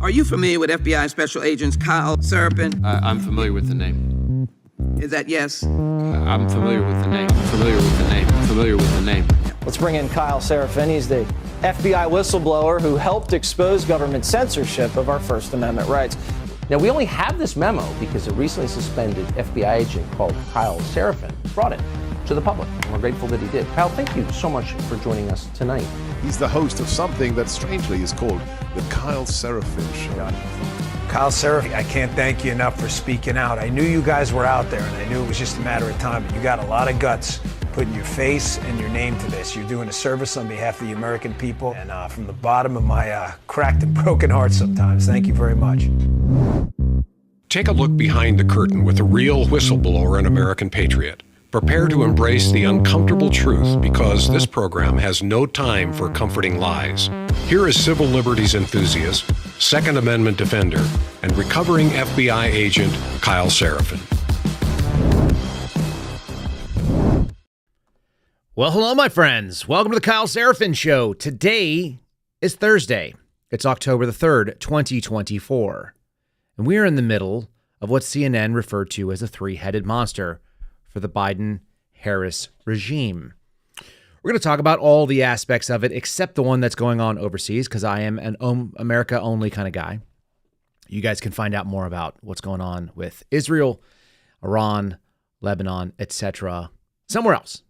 Are you familiar with FBI Special Agents Kyle Seraphin? I'm familiar with the name. Is that yes? I'm familiar with the name. Let's bring in Kyle Seraphin. He's the FBI whistleblower who helped expose government censorship of our First Amendment rights. Now, we only have this memo because a recently suspended FBI agent called Kyle Seraphin brought it to the public, and we're grateful that he did. Kyle, thank you so much for joining us tonight. He's the host of something that strangely is called the Kyle Seraphin Show. Kyle Seraphin, I can't thank you enough for speaking out. I knew you guys were out there, and I knew it was just a matter of time, but you got a lot of guts putting your face and your name to this. You're doing a service on behalf of the American people, and from the bottom of my cracked and broken heart sometimes, thank you very much. Take a look behind the curtain with a real whistleblower and American patriot. Prepare to embrace the uncomfortable truth because this program has no time for comforting lies. Here is civil liberties enthusiast, Second Amendment defender, and recovering FBI agent Kyle Seraphin. Well, hello, my friends. Welcome to the Kyle Seraphin Show. Today is Thursday. It's October the 3rd, 2024. And we are in the middle of what CNN referred to as a three-headed monster for the Biden-Harris regime. We're going to talk about all the aspects of it except the one that's going on overseas, because I am an America-only kind of guy. You guys can find out more about what's going on with Israel, Iran, Lebanon, etc. somewhere else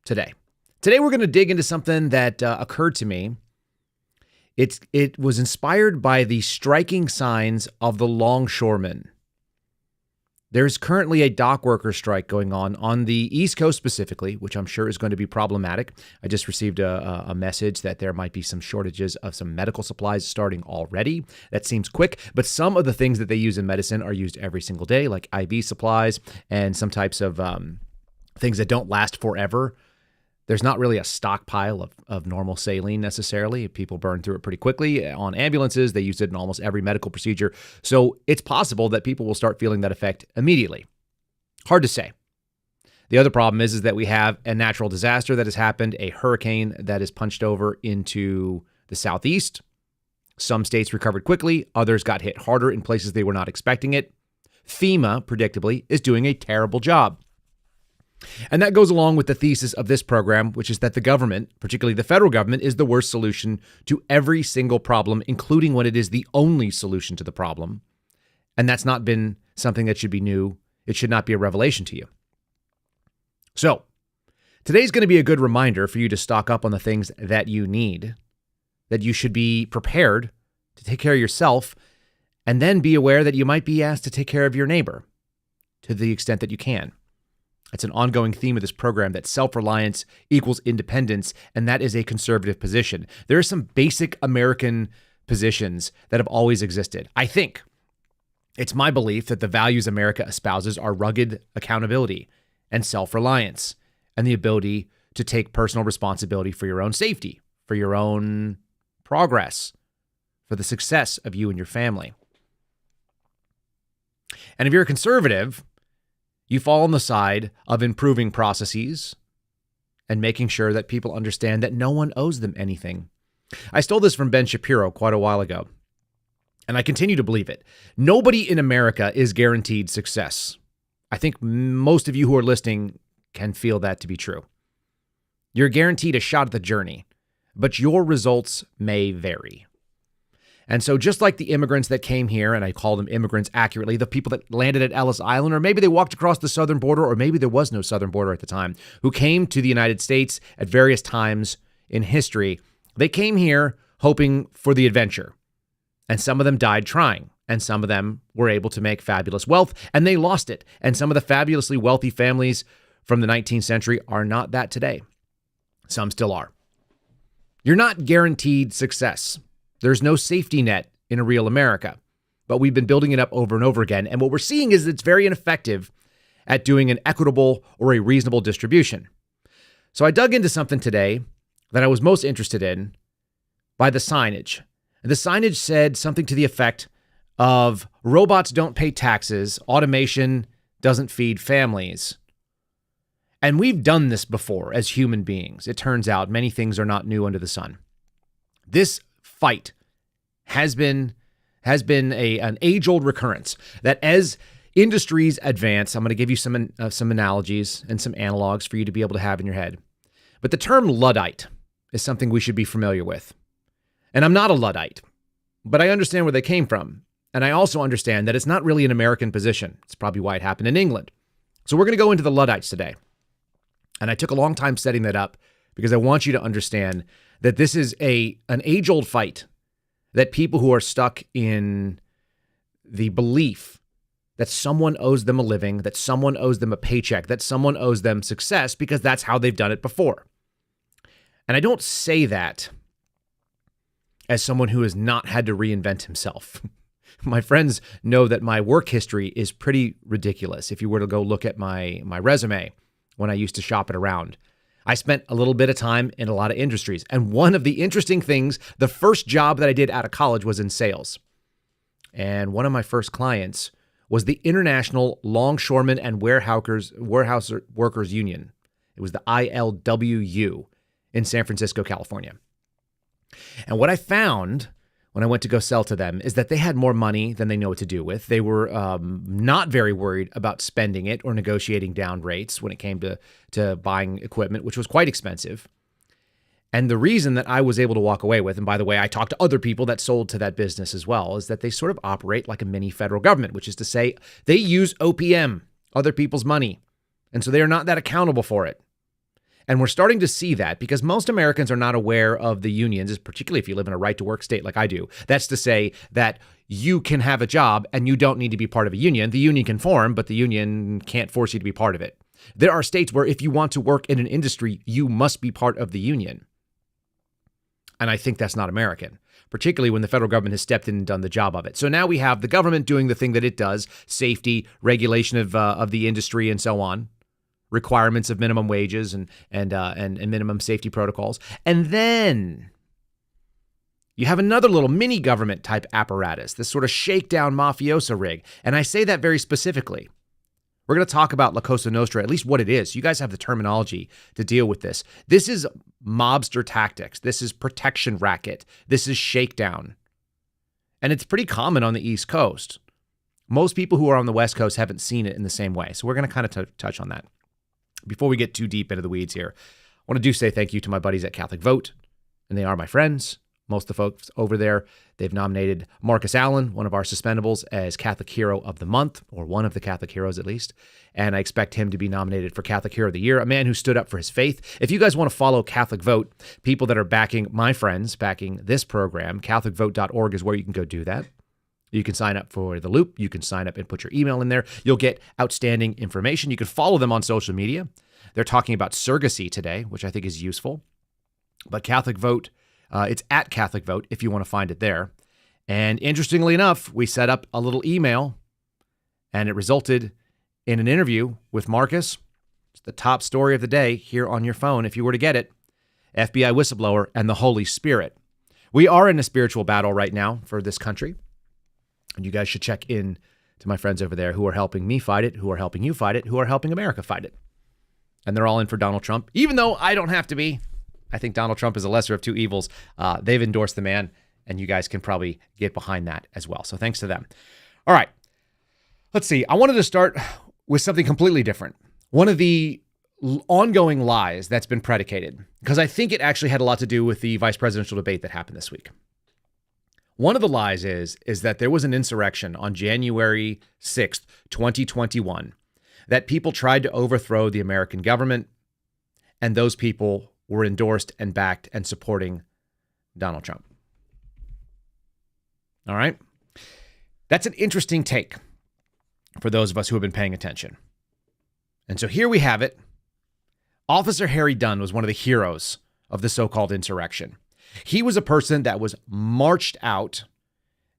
today. Today we're going to dig into something that occurred to me. It was inspired by the striking signs of the longshoremen. There's currently a dockworker strike going on the East Coast specifically, which I'm sure is going to be problematic. I just received a message that there might be some shortages of some medical supplies starting already. That seems quick, but some of the things that they use in medicine are used every single day, like IV supplies and some types of things that don't last forever. There's not really a stockpile of normal saline necessarily. People burn through it pretty quickly. On ambulances, they use it in almost every medical procedure. So it's possible that people will start feeling that effect immediately. Hard to say. The other problem is that we have a natural disaster that has happened, a hurricane that has punched over into the southeast. Some states recovered quickly. Others got hit harder in places they were not expecting it. FEMA, predictably, is doing a terrible job. And that goes along with the thesis of this program, which is that the government, particularly the federal government, is the worst solution to every single problem, including when it is the only solution to the problem. And that's not been something that should be new. It should not be a revelation to you. So, today's going to be a good reminder for you to stock up on the things that you need, that you should be prepared to take care of yourself, and then be aware that you might be asked to take care of your neighbor to the extent that you can. It's an ongoing theme of this program that self-reliance equals independence, and that is a conservative position. There are some basic American positions that have always existed. I think it's my belief that the values America espouses are rugged accountability and self-reliance and the ability to take personal responsibility for your own safety, for your own progress, for the success of you and your family. And if you're a conservative, you fall on the side of improving processes and making sure that people understand that no one owes them anything. I stole this from Ben Shapiro quite a while ago, and I continue to believe it. Nobody in America is guaranteed success. I think most of you who are listening can feel that to be true. You're guaranteed a shot at the journey, but your results may vary. And so just like the immigrants that came here, and I call them immigrants accurately, the people that landed at Ellis Island, or maybe they walked across the southern border, or maybe there was no southern border at the time, who came to the United States at various times in history, they came here hoping for the adventure. And some of them died trying, and some of them were able to make fabulous wealth, and they lost it. And some of the fabulously wealthy families from the 19th century are not that today. Some still are. You're not guaranteed success. There's no safety net in a real America, but we've been building it up over and over again. And what we're seeing is it's very ineffective at doing an equitable or a reasonable distribution. So I dug into something today that I was most interested in by the signage. And the signage said something to the effect of robots don't pay taxes, automation doesn't feed families. And we've done this before as human beings. It turns out many things are not new under the sun. This fight has has been an age-old recurrence that as industries advance, I'm going to give you some analogies and some analogs for you to be able to have in your head. But the term Luddite is something we should be familiar with. And I'm not a Luddite, but I understand where they came from. And I also understand that it's not really an American position. It's probably why it happened in England. So we're going to go into the Luddites today. And I took a long time setting that up because I want you to understand that this is an age-old fight that people who are stuck in the belief that someone owes them a living, that someone owes them a paycheck, that someone owes them success because that's how they've done it before. And I don't say that as someone who has not had to reinvent himself. My friends know that my work history is pretty ridiculous. If you were to go look at my resume when I used to shop it around, I spent a little bit of time in a lot of industries. And one of the interesting things, the first job that I did out of college was in sales. And one of my first clients was the International Longshoremen and Warehouse Workers Union. It was the ILWU in San Francisco, California. And what I found when I went to go sell to them is that they had more money than they know what to do with. They were not very worried about spending it or negotiating down rates when it came to buying equipment, which was quite expensive. And the reason that I was able to walk away with, and by the way, I talked to other people that sold to that business as well, is that they sort of operate like a mini federal government, which is to say they use OPM, other people's money. And so they are not that accountable for it. And we're starting to see that because most Americans are not aware of the unions, particularly if you live in a right-to-work state like I do. That's to say that you can have a job and you don't need to be part of a union. The union can form, but the union can't force you to be part of it. There are states where if you want to work in an industry, you must be part of the union. And I think that's not American, particularly when the federal government has stepped in and done the job of it. So now we have the government doing the thing that it does, safety, regulation of the industry, and so on. Requirements of minimum wages and minimum safety protocols. And then you have another little mini government type apparatus, this sort of shakedown mafioso rig. And I say that very specifically. We're going to talk about La Cosa Nostra, at least what it is. You guys have the terminology to deal with this. This is mobster tactics. This is protection racket. This is shakedown. And it's pretty common on the East Coast. Most people who are on the West Coast haven't seen it in the same way. So we're going to kind of touch on that. Before we get too deep into the weeds here, I want to say thank you to my buddies at Catholic Vote, and they are my friends. Most of the folks over there, they've nominated Marcus Allen, one of our suspendables, as Catholic Hero of the Month, or one of the Catholic heroes at least. And I expect him to be nominated for Catholic Hero of the Year, a man who stood up for his faith. If you guys want to follow Catholic Vote, people that are backing my friends, backing this program, CatholicVote.org is where you can go do that. You can sign up for the Loop. You can sign up and put your email in there. You'll get outstanding information. You can follow them on social media. They're talking about surrogacy today, which I think is useful. But Catholic Vote, it's at Catholic Vote if you want to find it there. And interestingly enough, we set up a little email and it resulted in an interview with Marcus. It's the top story of the day here on your phone if you were to get it. FBI whistleblower and the Holy Spirit. We are in a spiritual battle right now for this country. And you guys should check in to my friends over there who are helping me fight it, who are helping you fight it, who are helping America fight it. And they're all in for Donald Trump, even though I don't have to be. I think Donald Trump is a lesser of two evils. They've endorsed the man, and you guys can probably get behind that as well. So thanks to them. All right. Let's see. I wanted to start with something completely different. One of the ongoing lies that's been predicated, because I think it actually had a lot to do with the vice presidential debate that happened this week. One of the lies is that there was an insurrection on January 6th, 2021, that people tried to overthrow the American government, and those people were endorsed and backed and supporting Donald Trump. All right? That's an interesting take for those of us who have been paying attention. And so here we have it. Officer Harry Dunn was one of the heroes of the so-called insurrection. He was a person that was marched out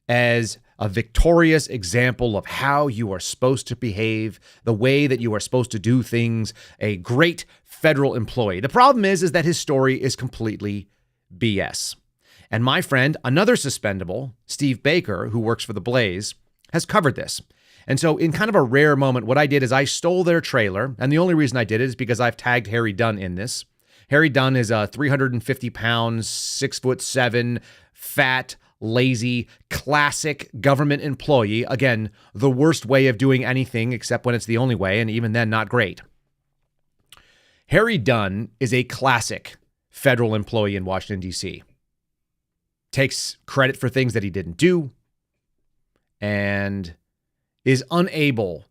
as a victorious example of how you are supposed to behave, the way that you are supposed to do things, a great federal employee. The problem is that his story is completely BS. And my friend, another suspendable, Steve Baker, who works for The Blaze, has covered this. And so in kind of a rare moment, what I did is I stole their trailer. And the only reason I did it is because I've tagged Harry Dunn in this. Harry Dunn is a 350 pounds, 6'7", fat, lazy, classic government employee. Again, the worst way of doing anything except when it's the only way, and even then, not great. Harry Dunn is a classic federal employee in Washington, D.C. Takes credit for things that he didn't do and is unable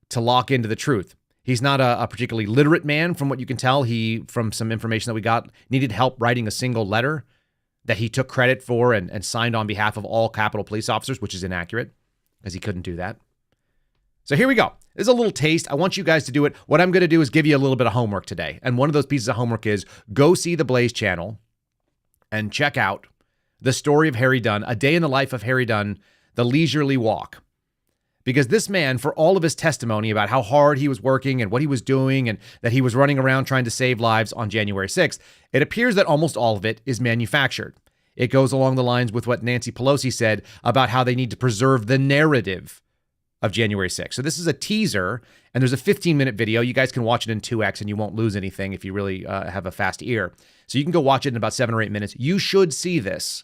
to lock into the truth. He's not a particularly literate man, from what you can tell. He, from some information that we got, needed help writing a single letter that he took credit for and signed on behalf of all Capitol police officers, which is inaccurate because he couldn't do that. So here we go. This is a little taste. I want you guys to do it. What I'm going to do is give you a little bit of homework today. And one of those pieces of homework is go see the Blaze channel and check out the story of Harry Dunn, a day in the life of Harry Dunn, the leisurely walk. Because this man, for all of his testimony about how hard he was working and what he was doing and that he was running around trying to save lives on January 6th, it appears that almost all of it is manufactured. It goes along the lines with what Nancy Pelosi said about how they need to preserve the narrative of January 6th. So this is a teaser, and there's a 15-minute video. You guys can watch it in 2x, and you won't lose anything if you really have a fast ear. So you can go watch it in about 7 or 8 minutes. You should see this,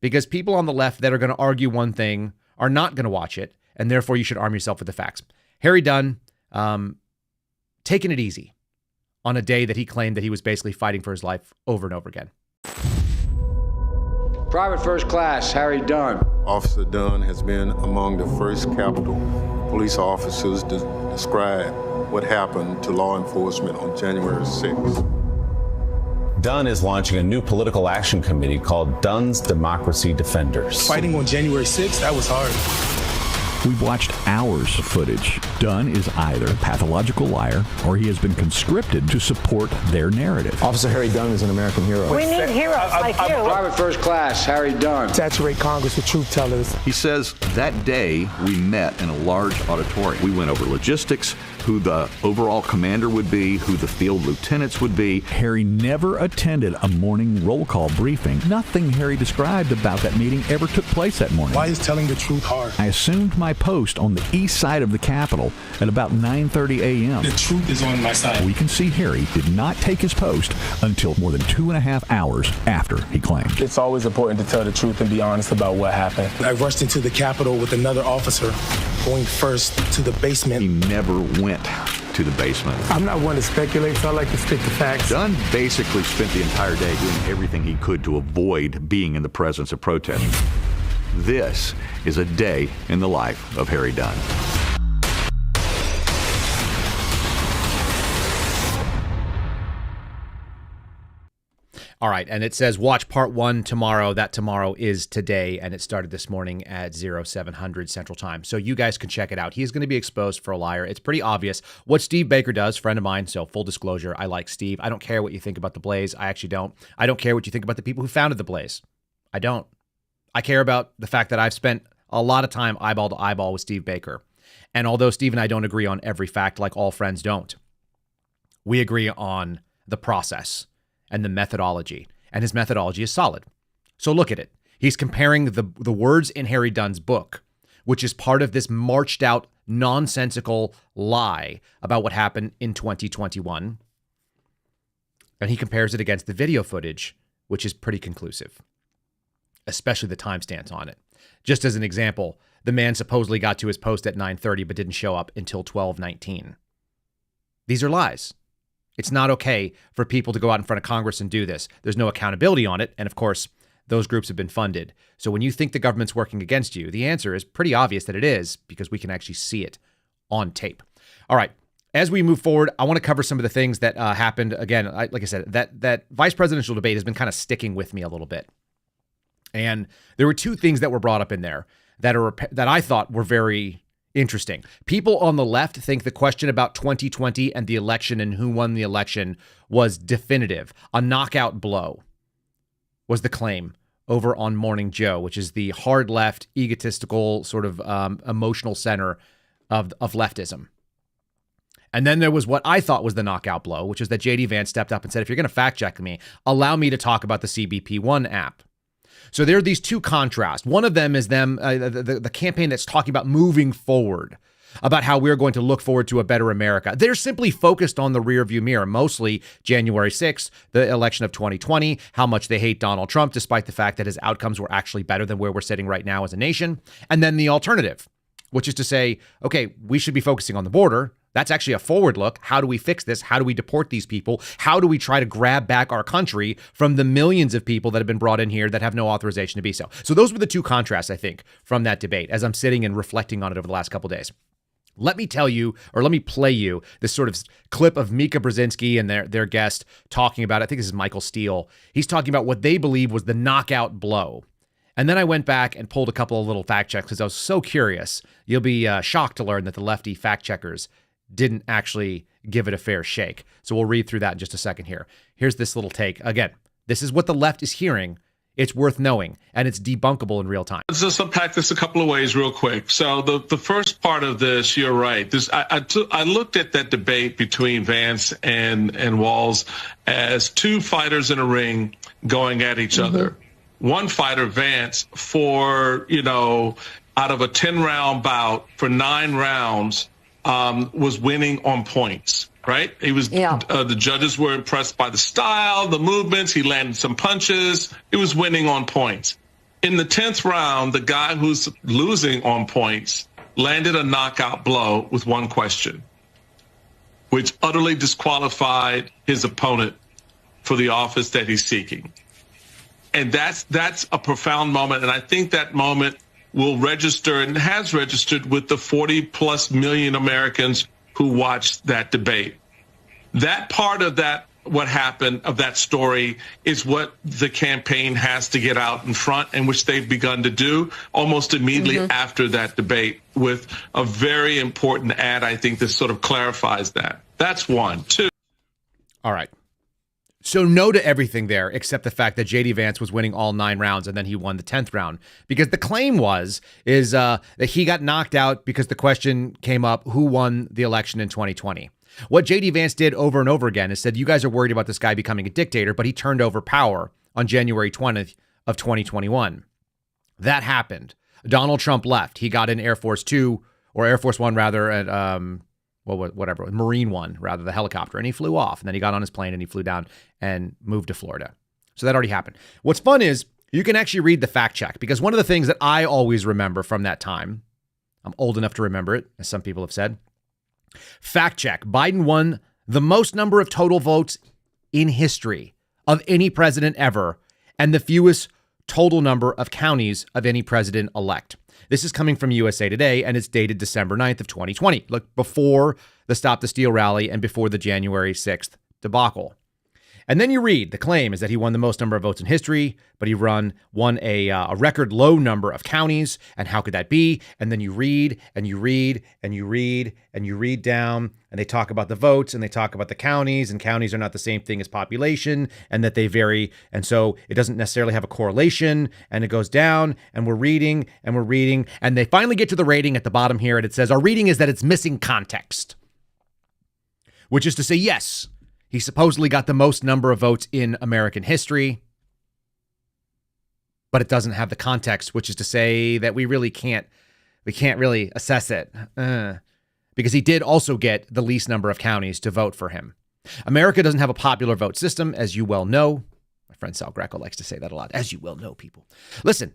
because people on the left that are going to argue one thing are not going to watch it, and therefore you should arm yourself with the facts. Harry Dunn, taking it easy on a day that he claimed that he was basically fighting for his life over and over again. Private First Class Harry Dunn. Officer Dunn has been among the first Capitol police officers to describe what happened to law enforcement on January 6th. Dunn is launching a new political action committee called Dunn's Democracy Defenders. Fighting on January 6th, that was hard. We've watched hours of footage. Dunn is either a pathological liar or he has been conscripted to support their narrative. Officer Harry Dunn is an American hero. We need heroes like you. Private First Class Harry Dunn. Saturate Congress with truth tellers. He says that day we met in a large auditorium. We went over logistics, who the overall commander would be, who the field lieutenants would be. Harry never attended a morning roll call briefing. Nothing Harry described about that meeting ever took place that morning. Why is telling the truth hard? I assumed my post on the east side of the Capitol at about 9:30 a.m. The truth is on my side. We can see Harry did not take his post until more than 2.5 hours after he claimed. It's always important to tell the truth and be honest about what happened. I rushed into the Capitol with another officer, going first to the basement. He never went to the basement. I'm not one to speculate, so I like to stick to facts. Dunn basically spent the entire day doing everything he could to avoid being in the presence of protesters. This is a day in the life of Harry Dunn. All right, and it says watch part 1 tomorrow. That tomorrow is today, and it started this morning at 0700 Central Time. So you guys can check it out. He is going to be exposed for a liar. It's pretty obvious what Steve Baker does, friend of mine. So full disclosure, I like Steve. I don't care what you think about the Blaze. I actually don't. I don't care what you think about the people who founded the Blaze. I don't. I care about the fact that I've spent a lot of time eyeball to eyeball with Steve Baker. And although Steve and I don't agree on every fact, like all friends don't, we agree on the process and the methodology. And his methodology is solid. So look at it. He's comparing the words in Harry Dunn's book, which is part of this marched out nonsensical lie about what happened in 2021. And he compares it against the video footage, which is pretty conclusive, especially the timestamps on it. Just as an example, the man supposedly got to his post at 9:30 but didn't show up until 12:19. These are lies. It's not okay for people to go out in front of Congress and do this. There's no accountability on it. And of course, those groups have been funded. So when you think the government's working against you, the answer is pretty obvious that it is, because we can actually see it on tape. All right. As we move forward, I want to cover some of the things that happened. Again, like I said, that vice presidential debate has been kind of sticking with me a little bit. And there were two things that were brought up in there that I thought were very interesting. People on the left think the question about 2020 and the election and who won the election was definitive. A knockout blow was the claim over on Morning Joe, which is the hard left, egotistical, sort of emotional center of leftism. And then there was what I thought was the knockout blow, which is that J.D. Vance stepped up and said, if you're going to fact check me, allow me to talk about the CBP1 app. So there are these two contrasts. One of them is the campaign that's talking about moving forward. about how we're going to look forward to a better America. They're simply focused on the rearview mirror, mostly January 6th, the election of 2020, how much they hate Donald Trump, despite the fact that his outcomes were actually better than where we're sitting right now as a nation. And then the alternative, which is to say, okay, we should be focusing on the border. That's actually a forward look. How do we fix this? How do we deport these people? How do we try to grab back our country from the millions of people that have been brought in here that have no authorization to be so? So those were the two contrasts, I think, from that debate as I'm sitting and reflecting on it over the last couple of days. Let me tell you, or let me play you this sort of clip of Mika Brzezinski and their guest talking about, I think this is Michael Steele. He's talking about what they believe was the knockout blow. And then I went back and pulled a couple of little fact checks because I was so curious. You'll be shocked to learn that the lefty fact checkers didn't actually give it a fair shake. So we'll read through that in just a second here. Here's this little take. Again, this is what the left is hearing. It's worth knowing, and it's debunkable in real time. Let's just unpack this a couple of ways real quick. So the first part of this, you're right. I looked at that debate between Vance and Walz as two fighters in a ring going at each other. One fighter, Vance, for, out of a 10-round bout, for 9 rounds, was winning on points, right? He was. The judges were impressed by the style, the movements. He landed some punches. He was winning on points. In the 10th round, the guy who's losing on points landed a knockout blow with one question, which utterly disqualified his opponent for the office that he's seeking. And that's a profound moment. And I think that moment will register and has registered with the 40+ million Americans who watched that debate. That part of that, what happened of that story, is what the campaign has to get out in front, and which they've begun to do almost immediately after that debate with a very important ad, I think, that sort of clarifies that. That's one. Two. All right. So no to everything there, except the fact that J.D. Vance was winning all 9 rounds and then he won the 10th round. Because the claim is that he got knocked out because the question came up, who won the election in 2020? What J.D. Vance did over and over again is said, you guys are worried about this guy becoming a dictator, but he turned over power on January 20th of 2021. That happened. Donald Trump left. He got in Air Force One rather, at Marine One, rather, the helicopter, and he flew off. And then he got on his plane and he flew down and moved to Florida. So that already happened. What's fun is you can actually read the fact check, because one of the things that I always remember from that time, I'm old enough to remember it, as some people have said, fact check, Biden won the most number of total votes in history of any president ever, and the fewest total number of counties of any president-elect. This is coming from USA Today, and it's dated December 9th of 2020. Look, before the Stop the Steal rally and before the January 6th debacle. And then you read, the claim is that he won the most number of votes in history, but he won a record low number of counties. And how could that be? And then you read and you read and you read and you read down, and they talk about the votes and they talk about the counties, and counties are not the same thing as population, and that they vary. And so it doesn't necessarily have a correlation, and it goes down, and we're reading and we're reading. And they finally get to the rating at the bottom here, and it says our reading is that it's missing context, which is to say, yes, he supposedly got the most number of votes in American history, but it doesn't have the context, which is to say that we can't really assess it because he did also get the least number of counties to vote for him. America doesn't have a popular vote system, as you well know. My friend Sal Greco likes to say that a lot. As you well know, people. Listen,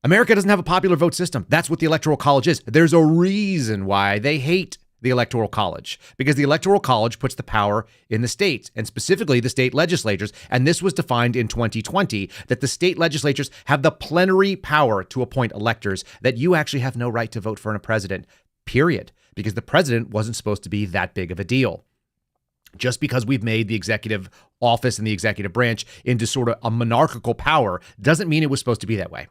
America doesn't have a popular vote system. That's what the Electoral College is. There's a reason why they hate the Electoral College, because the Electoral College puts the power in the states, and specifically the state legislatures. And this was defined in 2020, that the state legislatures have the plenary power to appoint electors, that you actually have no right to vote for a president, period, because the president wasn't supposed to be that big of a deal. Just because we've made the executive office and the executive branch into sort of a monarchical power doesn't mean it was supposed to be that way.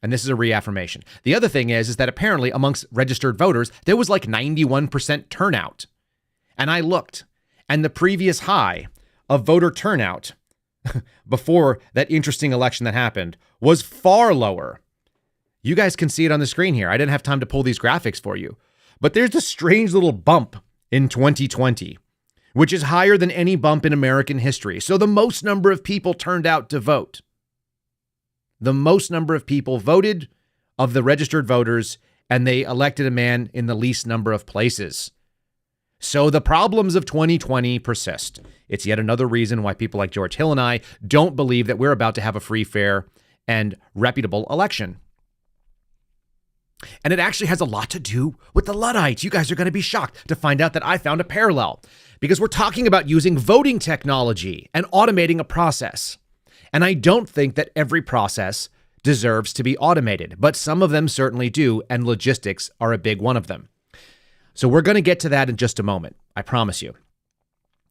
And this is a reaffirmation. The other thing is that apparently amongst registered voters, there was like 91% turnout. And I looked, and the previous high of voter turnout before that interesting election that happened was far lower. You guys can see it on the screen here. I didn't have time to pull these graphics for you. But there's a strange little bump in 2020, which is higher than any bump in American history. So the most number of people turned out to vote. The most number of people voted of the registered voters and they elected a man in the least number of places. So the problems of 2020 persist. It's yet another reason why people like George Hill and I don't believe that we're about to have a free, fair, and reputable election. And it actually has a lot to do with the Luddites. You guys are going to be shocked to find out that I found a parallel, because we're talking about using voting technology and automating a process. And I don't think that every process deserves to be automated, but some of them certainly do, and logistics are a big one of them. So we're going to get to that in just a moment, I promise you.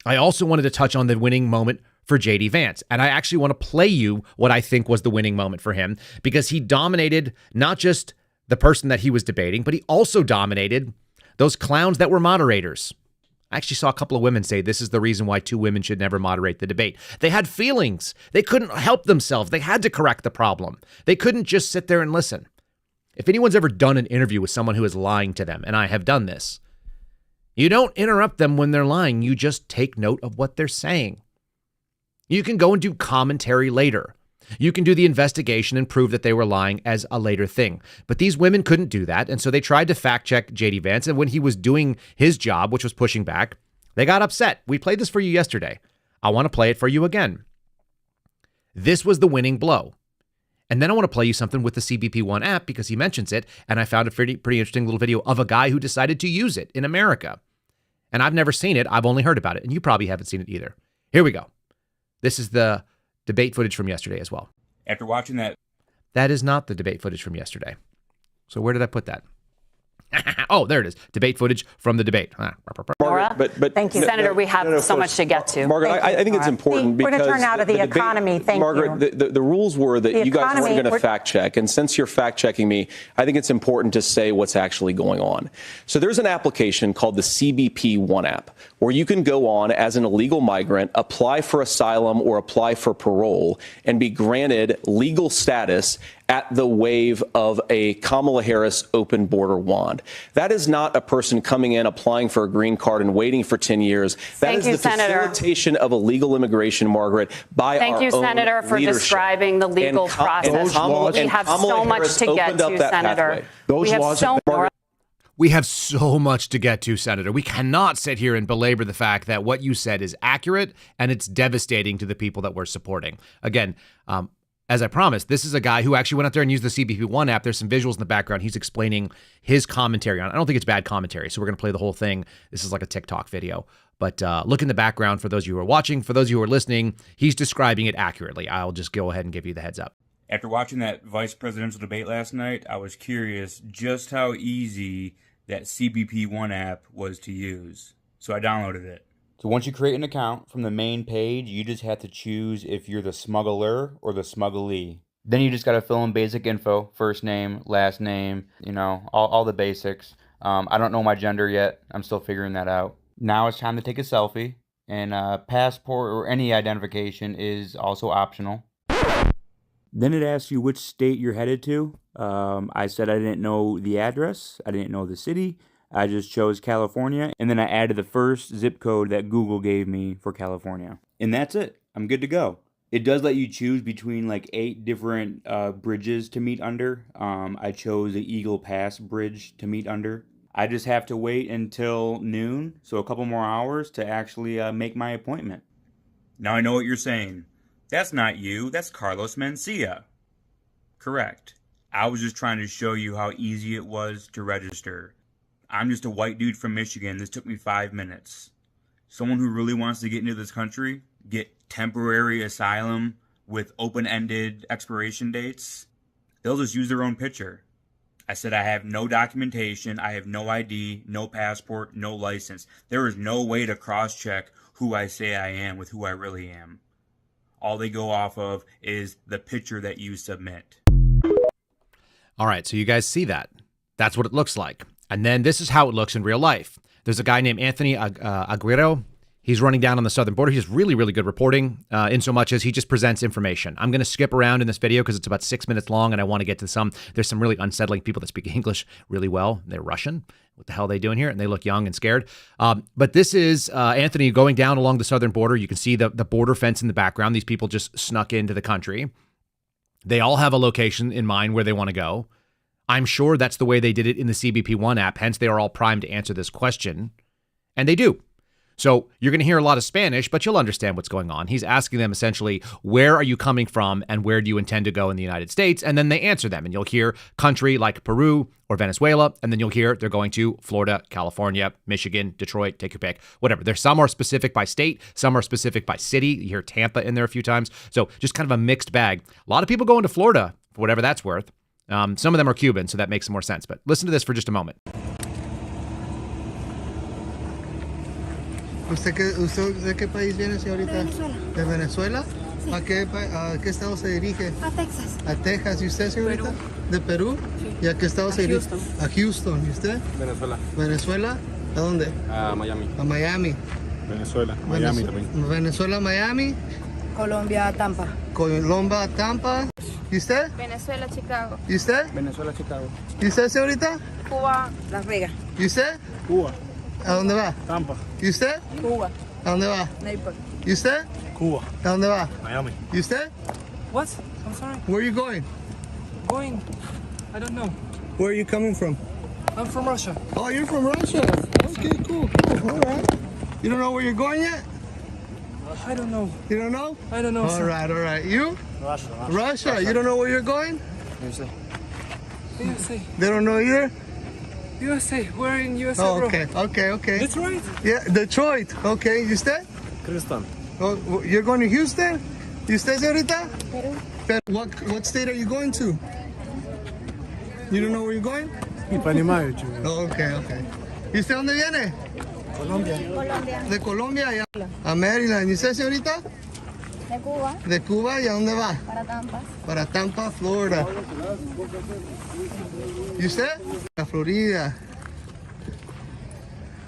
I also wanted to touch on the winning moment for J.D. Vance, and I actually want to play you what I think was the winning moment for him, because he dominated not just the person that he was debating, but he also dominated those clowns that were moderators. I actually saw a couple of women say this is the reason why two women should never moderate the debate. They had feelings. They couldn't help themselves. They had to correct the problem. They couldn't just sit there and listen. If anyone's ever done an interview with someone who is lying to them, and I have done this, you don't interrupt them when they're lying. You just take note of what they're saying. You can go and do commentary later. You can do the investigation and prove that they were lying as a later thing. But these women couldn't do that, and so they tried to fact-check J.D. Vance, and when he was doing his job, which was pushing back, they got upset. We played this for you yesterday. I want to play it for you again. This was the winning blow. And then I want to play you something with the CBP1 app, because he mentions it, and I found a pretty interesting little video of a guy who decided to use it in America. And I've never seen it. I've only heard about it, and you probably haven't seen it either. Here we go. This is the debate footage from yesterday as well. After watching that. That is not the debate footage from yesterday. So where did I put that? Oh, there it is. Debate footage from the debate. Margaret, but thank you, Senator. We have so much to get to. Margaret, I think it's important because we're going to turn out of the economy. Thank you, Margaret. The rules were that you guys weren't going to fact check, and since you're fact checking me, I think it's important to say what's actually going on. So there's an application called the CBP1 app, where you can go on as an illegal migrant, apply for asylum or apply for parole, and be granted legal status at the wave of a Kamala Harris open border wand. That is not a person coming in, applying for a green card and waiting for 10 years. That is the facilitation of illegal immigration, Margaret, by our own leadership. Thank you, Senator, for describing the legal process. We have so much to get to, Senator. We have so much to get to, Senator. We cannot sit here and belabor the fact that what you said is accurate, and it's devastating to the people that we're supporting. Again, as I promised, this is a guy who actually went out there and used the CBP1 app. There's some visuals in the background. He's explaining his commentary on it. I don't think it's bad commentary, so we're going to play the whole thing. This is like a TikTok video. But look in the background for those of you who are watching. For those of you who are listening, he's describing it accurately. I'll just go ahead and give you the heads up. After watching that vice presidential debate last night, I was curious just how easy that CBP1 app was to use. So I downloaded it. So once you create an account from the main page, you just have to choose if you're the smuggler or the smugglee. Then you just got to fill in basic info, first name, last name, all the basics. I don't know my gender yet. I'm still figuring that out. Now it's time to take a selfie, and passport or any identification is also optional. Then it asks you which state you're headed to. I said I didn't know the address. I didn't know the city. I just chose California, and then I added the first zip code that Google gave me for California. And that's it. I'm good to go. It does let you choose between like 8 different bridges to meet under. I chose the Eagle Pass Bridge to meet under. I just have to wait until noon, so a couple more hours to actually make my appointment. Now I know what you're saying. That's not you. That's Carlos Mencia. Correct. I was just trying to show you how easy it was to register. I'm just a white dude from Michigan. This took me 5 minutes. Someone who really wants to get into this country, get temporary asylum with open-ended expiration dates, they'll just use their own picture. I said I have no documentation, I have no ID, no passport, no license. There is no way to cross-check who I say I am with who I really am. All they go off of is the picture that you submit. All right, so you guys see that. That's what it looks like. And then this is how it looks in real life. There's a guy named Anthony Aguero. He's running down on the southern border. He has really, really good reporting in so much as he just presents information. I'm going to skip around in this video because it's about 6 minutes long and I want to get to some. There's some really unsettling people that speak English really well. They're Russian. What the hell are they doing here? And they look young and scared. But this is Anthony going down along the southern border. You can see the border fence in the background. These people just snuck into the country. They all have a location in mind where they want to go. I'm sure that's the way they did it in the CBP1 app. Hence, they are all primed to answer this question. And they do. So you're going to hear a lot of Spanish, but you'll understand what's going on. He's asking them essentially, where are you coming from and where do you intend to go in the United States? And then they answer them. And you'll hear country like Peru or Venezuela. And then you'll hear they're going to Florida, California, Michigan, Detroit, take your pick, whatever. There's some are specific by state. Some are specific by city. You hear Tampa in there a few times. So just kind of a mixed bag. A lot of people going to Florida for whatever that's worth. Some of them are Cuban, so that makes more sense. But listen to this for just a moment. ¿Usted de qué país viene, señorita? De Venezuela. Sí. ¿A qué estado se dirige? A Texas. ¿A Texas? ¿Y usted, señorita? Perú. ¿De Perú? Sí. ¿Y a qué estado se dirige? A Houston. ¿Y usted? Venezuela. ¿Venezuela? ¿A dónde? A Miami. A Miami. Venezuela. Miami también. Venezuela, Miami. Colombia, Tampa. Colombia, Tampa. ¿Y usted? Venezuela, Chicago. ¿Y usted? Venezuela, Chicago. ¿Y usted, señorita? Cuba, Las Vegas. ¿Y usted? Cuba. ¿A dónde va? Tampa. ¿Y usted? Cuba. ¿A dónde va? Naples. ¿Y usted? Cuba. ¿A dónde va? Miami. ¿Y usted? What? I'm sorry. Where are you going? Going? I don't know. Where are you coming from? I'm from Russia. Oh, you're from Russia? Okay, cool. All right. You don't know where you're going yet? I don't know. You don't know? I don't know, All sir. right. You? Russia. Russia. You don't know where you're going? USA. They don't know either? USA. We're in USA, oh, bro. Okay. Detroit? Yeah, Detroit. Okay, you stay? Houston. Oh, you're going to Houston? You stay, señorita? Peru. What state are you going to? You don't know where you're going? Panamá. Oh, okay. ¿Y usted dónde viene? Colombia. De Colombia a Maryland. ¿Y usted, señorita? De Cuba. De Cuba, ¿y a dónde va? Para Tampa. Para Tampa, Florida. ¿Y usted? A Florida.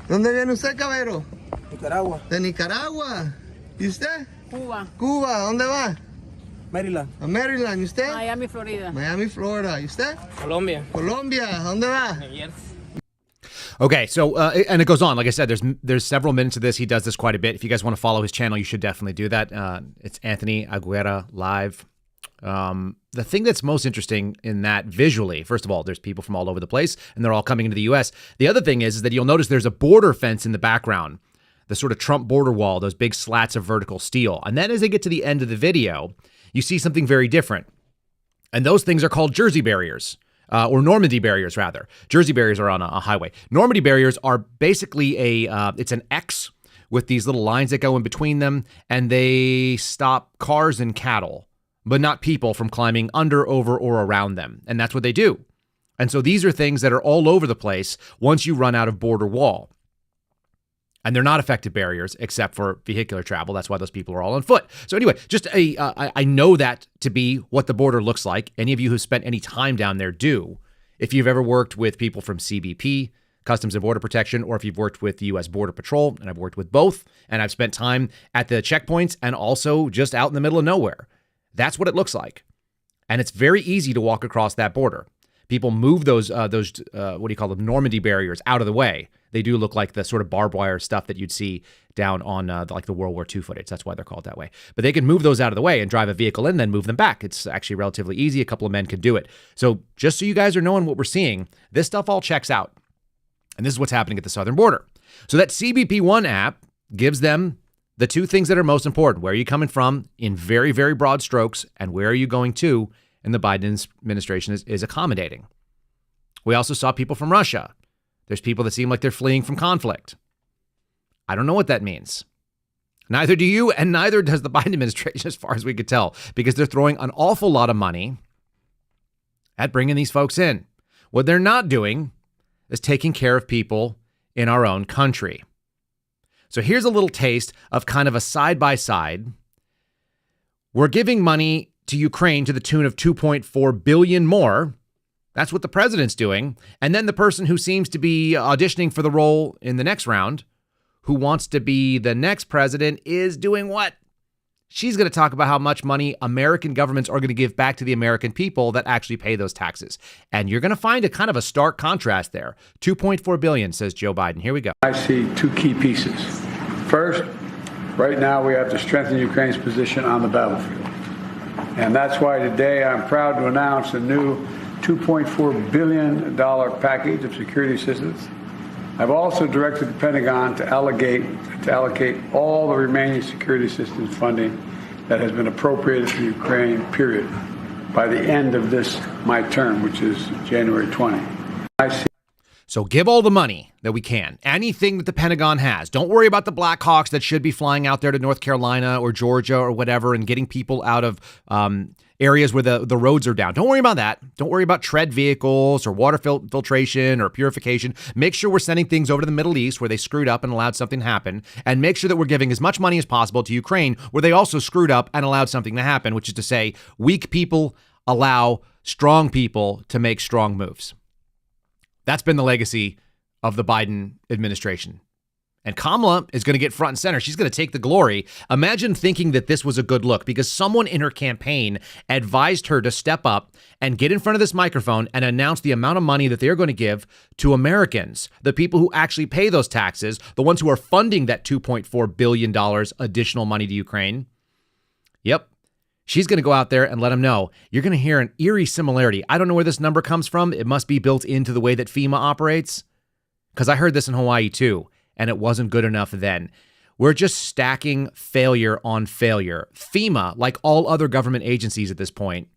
¿Dónde viene usted, caballero? Nicaragua. De Nicaragua. ¿Y usted? Cuba. Cuba, ¿a dónde va? Maryland. A Maryland. ¿Y usted? Miami, Florida. Miami, Florida. ¿Y usted? Colombia. Colombia, ¿a dónde va? Okay, so, and it goes on. Like I said, there's several minutes of this. He does this quite a bit. If you guys want to follow his channel, you should definitely do that. It's Anthony Aguera Live. The thing that's most interesting in that visually, first of all, there's people from all over the place, and they're all coming into the U.S. The other thing is that you'll notice there's a border fence in the background, the sort of Trump border wall, those big slats of vertical steel. And then as they get to the end of the video, you see something very different. And those things are called Jersey barriers. Or Normandy barriers, rather. Jersey barriers are on a highway. Normandy barriers are basically it's an X with these little lines that go in between them, and they stop cars and cattle, but not people from climbing under, over, or around them. And that's what they do. And so these are things that are all over the place once you run out of border wall. And they're not effective barriers except for vehicular travel. That's why those people are all on foot. So anyway, just I know that to be what the border looks like. Any of you who spent any time down there do. If you've ever worked with people from CBP, Customs and Border Protection, or if you've worked with the U.S. Border Patrol, and I've worked with both, and I've spent time at the checkpoints and also just out in the middle of nowhere. That's what it looks like. And it's very easy to walk across that border. People move those what do you call them, Normandy barriers out of the way. They do look like the sort of barbed wire stuff that you'd see down on like the World War II footage. That's why they're called that way. But they can move those out of the way and drive a vehicle in, then move them back. It's actually relatively easy. A couple of men can do it. So just so you guys are knowing what we're seeing, this stuff all checks out. And this is what's happening at the southern border. So that CBP1 app gives them the two things that are most important. Where are you coming from in very, very broad strokes, and where are you going to? And the Biden administration is accommodating. We also saw people from Russia. There's people that seem like they're fleeing from conflict. I don't know what that means. Neither do you, and neither does the Biden administration, as far as we could tell, because they're throwing an awful lot of money at bringing these folks in. What they're not doing is taking care of people in our own country. So here's a little taste of kind of a side-by-side. We're giving money to Ukraine to the tune of $2.4 billion more. That's what the president's doing. And then the person who seems to be auditioning for the role in the next round, who wants to be the next president, is doing what? She's going to talk about how much money American governments are going to give back to the American people that actually pay those taxes. And you're going to find a kind of a stark contrast there. $2.4 billion, says Joe Biden. Here we go. I see two key pieces. First, right now we have to strengthen Ukraine's position on the battlefield. And that's why today I'm proud to announce a new $2 $2.4 billion package of security assistance. I've also directed the Pentagon to allocate all the remaining security assistance funding that has been appropriated for Ukraine, period, by the end of my term, which is January 20. So give all the money that we can, anything that the Pentagon has. Don't worry about the Blackhawks that should be flying out there to North Carolina or Georgia or whatever and getting people out of areas where the roads are down. Don't worry about that. Don't worry about tread vehicles or water filtration or purification. Make sure we're sending things over to the Middle East where they screwed up and allowed something to happen. And make sure that we're giving as much money as possible to Ukraine where they also screwed up and allowed something to happen, which is to say weak people allow strong people to make strong moves. That's been the legacy of the Biden administration. And Kamala is going to get front and center. She's going to take the glory. Imagine thinking that this was a good look because someone in her campaign advised her to step up and get in front of this microphone and announce the amount of money that they're going to give to Americans, the people who actually pay those taxes, the ones who are funding that $2.4 billion additional money to Ukraine. Yep. She's going to go out there and let them know. You're going to hear an eerie similarity. I don't know where this number comes from. It must be built into the way that FEMA operates. Because I heard this in Hawaii too, and it wasn't good enough then. We're just stacking failure on failure. FEMA, like all other government agencies at this point,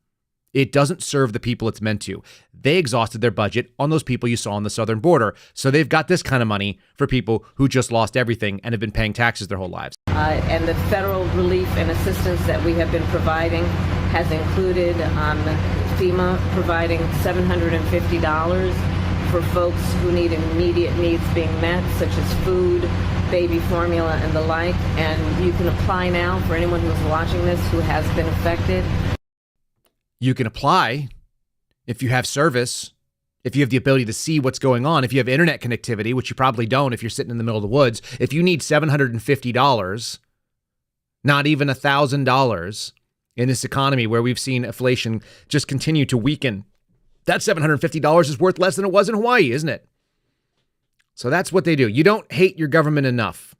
it doesn't serve the people it's meant to. They exhausted their budget on those people you saw on the southern border. So they've got this kind of money for people who just lost everything and have been paying taxes their whole lives. And the federal relief and assistance that we have been providing has included FEMA providing $750 for folks who need immediate needs being met, such as food, baby formula, and the like. And you can apply now for anyone who's watching this who has been affected. You can apply if you have service, if you have the ability to see what's going on, if you have internet connectivity, which you probably don't if you're sitting in the middle of the woods. If you need $750, not even $1,000 in this economy where we've seen inflation just continue to weaken, that $750 is worth less than it was in Hawaii, isn't it? So that's what they do. You don't hate your government enough.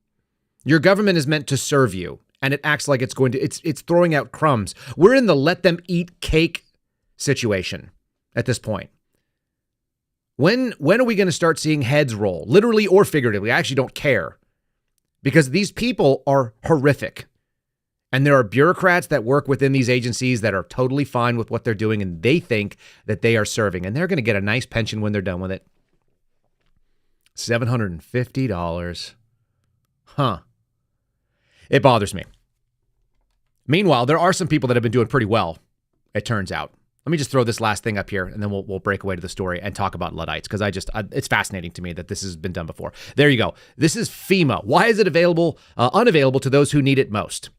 Your government is meant to serve you. And it acts like it's going to, it's throwing out crumbs. We're in the let them eat cake situation at this point. When are we going to start seeing heads roll, literally or figuratively? I actually don't care because these people are horrific. And there are bureaucrats that work within these agencies that are totally fine with what they're doing and they think that they are serving and they're going to get a nice pension when they're done with it. $750. Huh. It bothers me. Meanwhile, there are some people that have been doing pretty well, it turns out. Let me just throw this last thing up here, and then we'll break away to the story and talk about Luddites, because it's fascinating to me that this has been done before. There you go. This is FEMA. Why is it unavailable to those who need it most?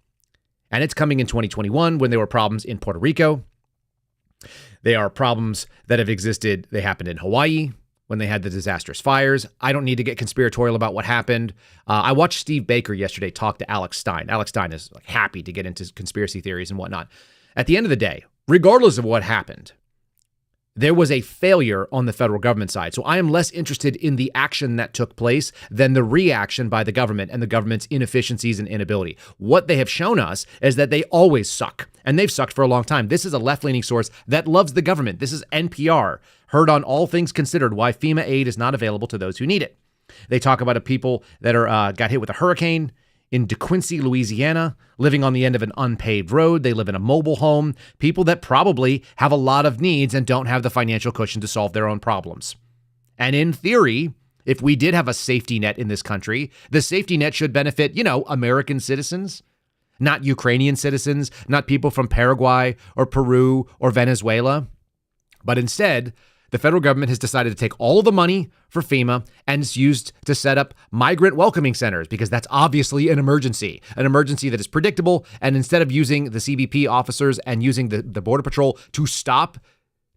And it's coming in 2021 when there were problems in Puerto Rico. They are problems that have existed. They happened in Hawaii when they had the disastrous fires. I don't need to get conspiratorial about what happened. I watched Steve Baker yesterday talk to Alex Stein. Alex Stein is happy to get into conspiracy theories and whatnot. At the end of the day, regardless of what happened, there was a failure on the federal government side. So I am less interested in the action that took place than the reaction by the government and the government's inefficiencies and inability. What they have shown us is that they always suck, and they've sucked for a long time. This is a left-leaning source that loves the government. This is NPR, heard on All Things Considered, why FEMA aid is not available to those who need it. They talk about people that are got hit with a hurricane in DeQuincy, Louisiana, living on the end of an unpaved road. They live in a mobile home. People that probably have a lot of needs and don't have the financial cushion to solve their own problems. And in theory, if we did have a safety net in this country, the safety net should benefit, American citizens, not Ukrainian citizens, not people from Paraguay or Peru or Venezuela. But instead, the federal government has decided to take all of the money for FEMA and it's used to set up migrant welcoming centers because that's obviously an emergency that is predictable. And instead of using the CBP officers and using the Border Patrol to stop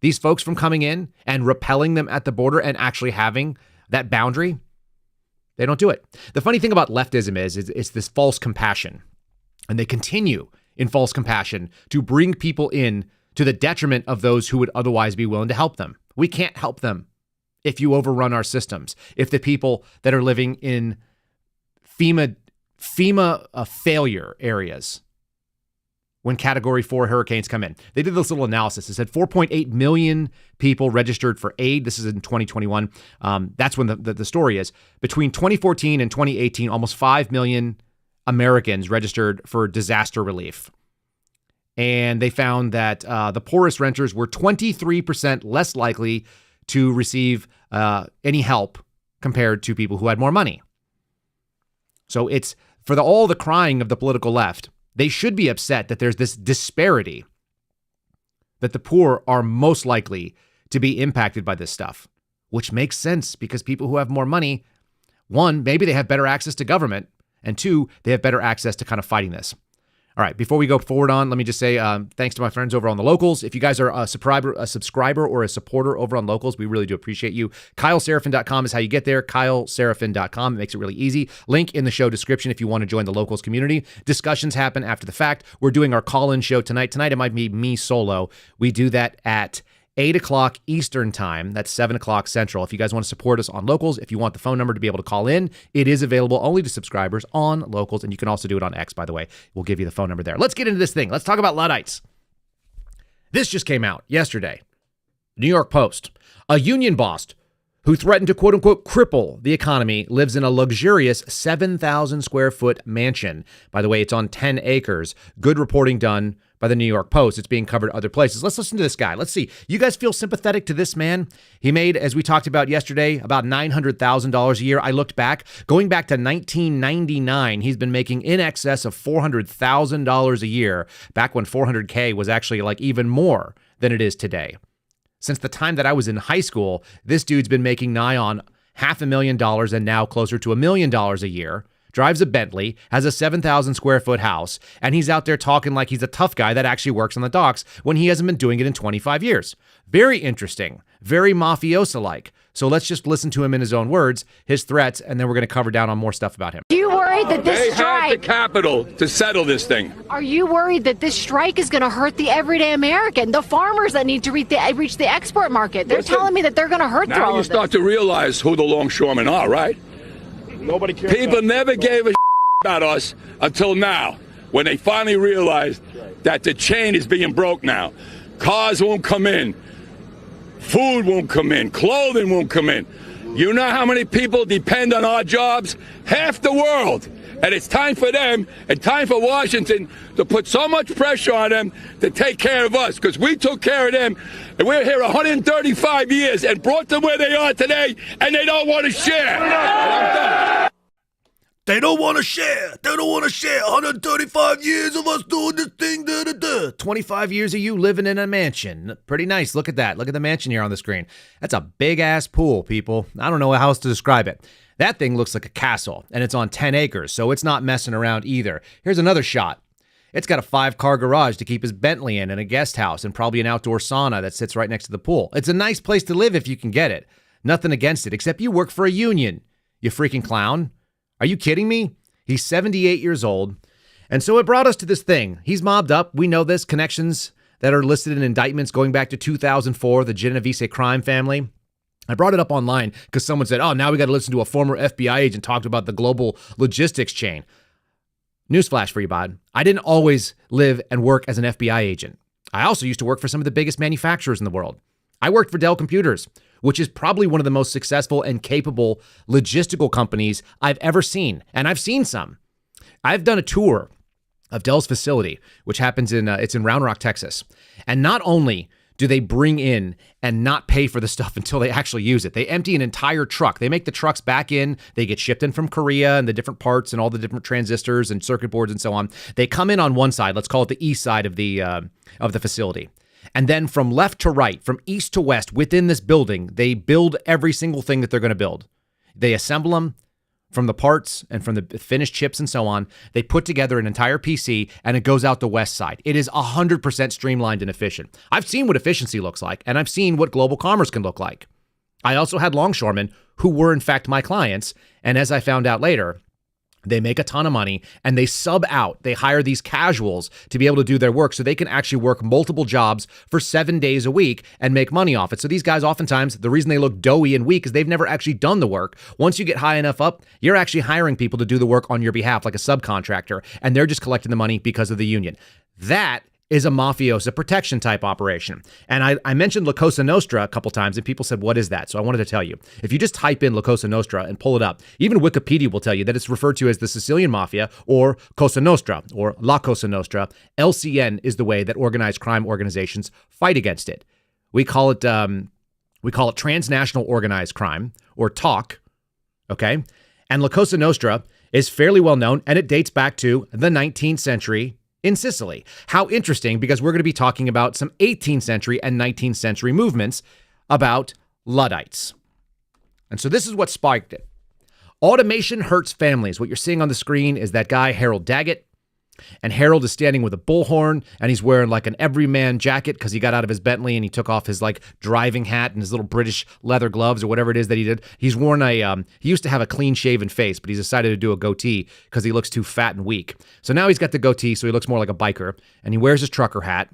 these folks from coming in and repelling them at the border and actually having that boundary, they don't do it. The funny thing about leftism is it's this false compassion. And they continue in false compassion to bring people in to the detriment of those who would otherwise be willing to help them. We can't help them if you overrun our systems. If the people that are living in FEMA failure areas, when Category 4 hurricanes come in. They did this little analysis. It said 4.8 million people registered for aid. This is in 2021. That's when the story is. Between 2014 and 2018, almost 5 million Americans registered for disaster relief. And they found that the poorest renters were 23% less likely to receive any help compared to people who had more money. So it's for all the crying of the political left, they should be upset that there's this disparity, that the poor are most likely to be impacted by this stuff, which makes sense because people who have more money, one, maybe they have better access to government, and two, they have better access to kind of fighting this. All right, before we go forward on, let me just say thanks to my friends over on the Locals. If you guys are a subscriber or a supporter over on Locals, we really do appreciate you. KyleSerafin.com is how you get there. KyleSerafin.com. It makes it really easy. Link in the show description if you want to join the Locals community. Discussions happen after the fact. We're doing our call-in show tonight. Tonight it might be me solo. We do that at 8 o'clock Eastern time. That's 7 o'clock Central. If you guys want to support us on Locals, if you want the phone number to be able to call in, it is available only to subscribers on Locals. And you can also do it on X, by the way. We'll give you the phone number there. Let's get into this thing. Let's talk about Luddites. This just came out yesterday. New York Post. A union boss who threatened to quote unquote cripple the economy lives in a luxurious 7,000 square foot mansion. By the way, it's on 10 acres. Good reporting done by the New York Post. It's being covered other places. Let's listen to this guy. Let's see. You guys feel sympathetic to this man? He made, as we talked about yesterday, about $900,000 a year. I looked back. Going back to 1999, he's been making in excess of $400,000 a year, back when $400K was actually like even more than it is today. Since the time that I was in high school, this dude's been making nigh on $500,000 and now closer to $1 million a year. Drives a Bentley, has a 7,000 square foot house, and he's out there talking like he's a tough guy that actually works on the docks when he hasn't been doing it in 25 years. Very interesting, very mafioso-like. So let's just listen to him in his own words, his threats, and then we're going to cover down on more stuff about him. Are you worried that this strike... They had the capital to settle this thing. Are you worried that this strike is going to hurt the everyday American, the farmers that need to reach the export market? They're telling me that they're going to hurt through all of this. Now you start to realize who the longshoremen are, right? Nobody cares. People never gave a about us until now, when they finally realized that the chain is being broke now. Cars won't come in. Food won't come in. Clothing won't come in. You know how many people depend on our jobs? Half the world. And it's time for them and time for Washington to put so much pressure on them to take care of us, because we took care of them and we're here 135 years and brought them where they are today, and they don't want to share. They don't want to share. They don't want to share. 135 years of us doing this thing. 25 years of you living in a mansion. Pretty nice. Look at that. Look at the mansion here on the screen. That's a big ass pool, people. I don't know how else to describe it. That thing looks like a castle, and it's on 10 acres, so it's not messing around either. Here's another shot. It's got a 5-car garage to keep his Bentley in and a guest house and probably an outdoor sauna that sits right next to the pool. It's a nice place to live if you can get it. Nothing against it, except you work for a union, you freaking clown. Are you kidding me? He's 78 years old. And so it brought us to this thing. He's mobbed up. We know this. Connections that are listed in indictments going back to 2004, the Genovese crime family. I brought it up online because someone said, oh, now we got to listen to a former FBI agent talk about the global logistics chain. Newsflash for you, bud. I didn't always live and work as an FBI agent. I also used to work for some of the biggest manufacturers in the world. I worked for Dell Computers, which is probably one of the most successful and capable logistical companies I've ever seen. And I've seen some. I've done a tour of Dell's facility, which happens it's in Round Rock, Texas. And not only do they bring in and not pay for the stuff until they actually use it, they empty an entire truck. They make the trucks back in. They get shipped in from Korea and the different parts and all the different transistors and circuit boards and so on. They come in on one side. Let's call it the east side of the facility. And then from left to right, from east to west, within this building, they build every single thing that they're going to build. They assemble them from the parts and from the finished chips and so on. They put together an entire PC and it goes out the west side. It is 100% streamlined and efficient. I've seen what efficiency looks like, and I've seen what global commerce can look like. I also had longshoremen who were in fact my clients. And as I found out later, they make a ton of money and they sub out. They hire these casuals to be able to do their work so they can actually work multiple jobs for 7 days a week and make money off it. So these guys, oftentimes, the reason they look doughy and weak is they've never actually done the work. Once you get high enough up, you're actually hiring people to do the work on your behalf, like a subcontractor, and they're just collecting the money because of the union. That is a mafiosa protection type operation. And I mentioned La Cosa Nostra a couple times, and people said, what is that? So I wanted to tell you. If you just type in La Cosa Nostra and pull it up, even Wikipedia will tell you that it's referred to as the Sicilian Mafia or Cosa Nostra or La Cosa Nostra. LCN is the way that organized crime organizations fight against it. We call it transnational organized crime, or TOC, okay? And La Cosa Nostra is fairly well known, and it dates back to the 19th century in Sicily. How interesting, because we're going to be talking about some 18th century and 19th century movements about Luddites. And so this is what sparked it. Automation hurts families. What you're seeing on the screen is that guy, Harold Daggett. And Harold is standing with a bullhorn, and he's wearing like an everyman jacket because he got out of his Bentley and he took off his like driving hat and his little British leather gloves or whatever it is that he did. He's worn he used to have a clean shaven face, but he's decided to do a goatee because he looks too fat and weak. So now he's got the goatee, so he looks more like a biker, and he wears his trucker hat,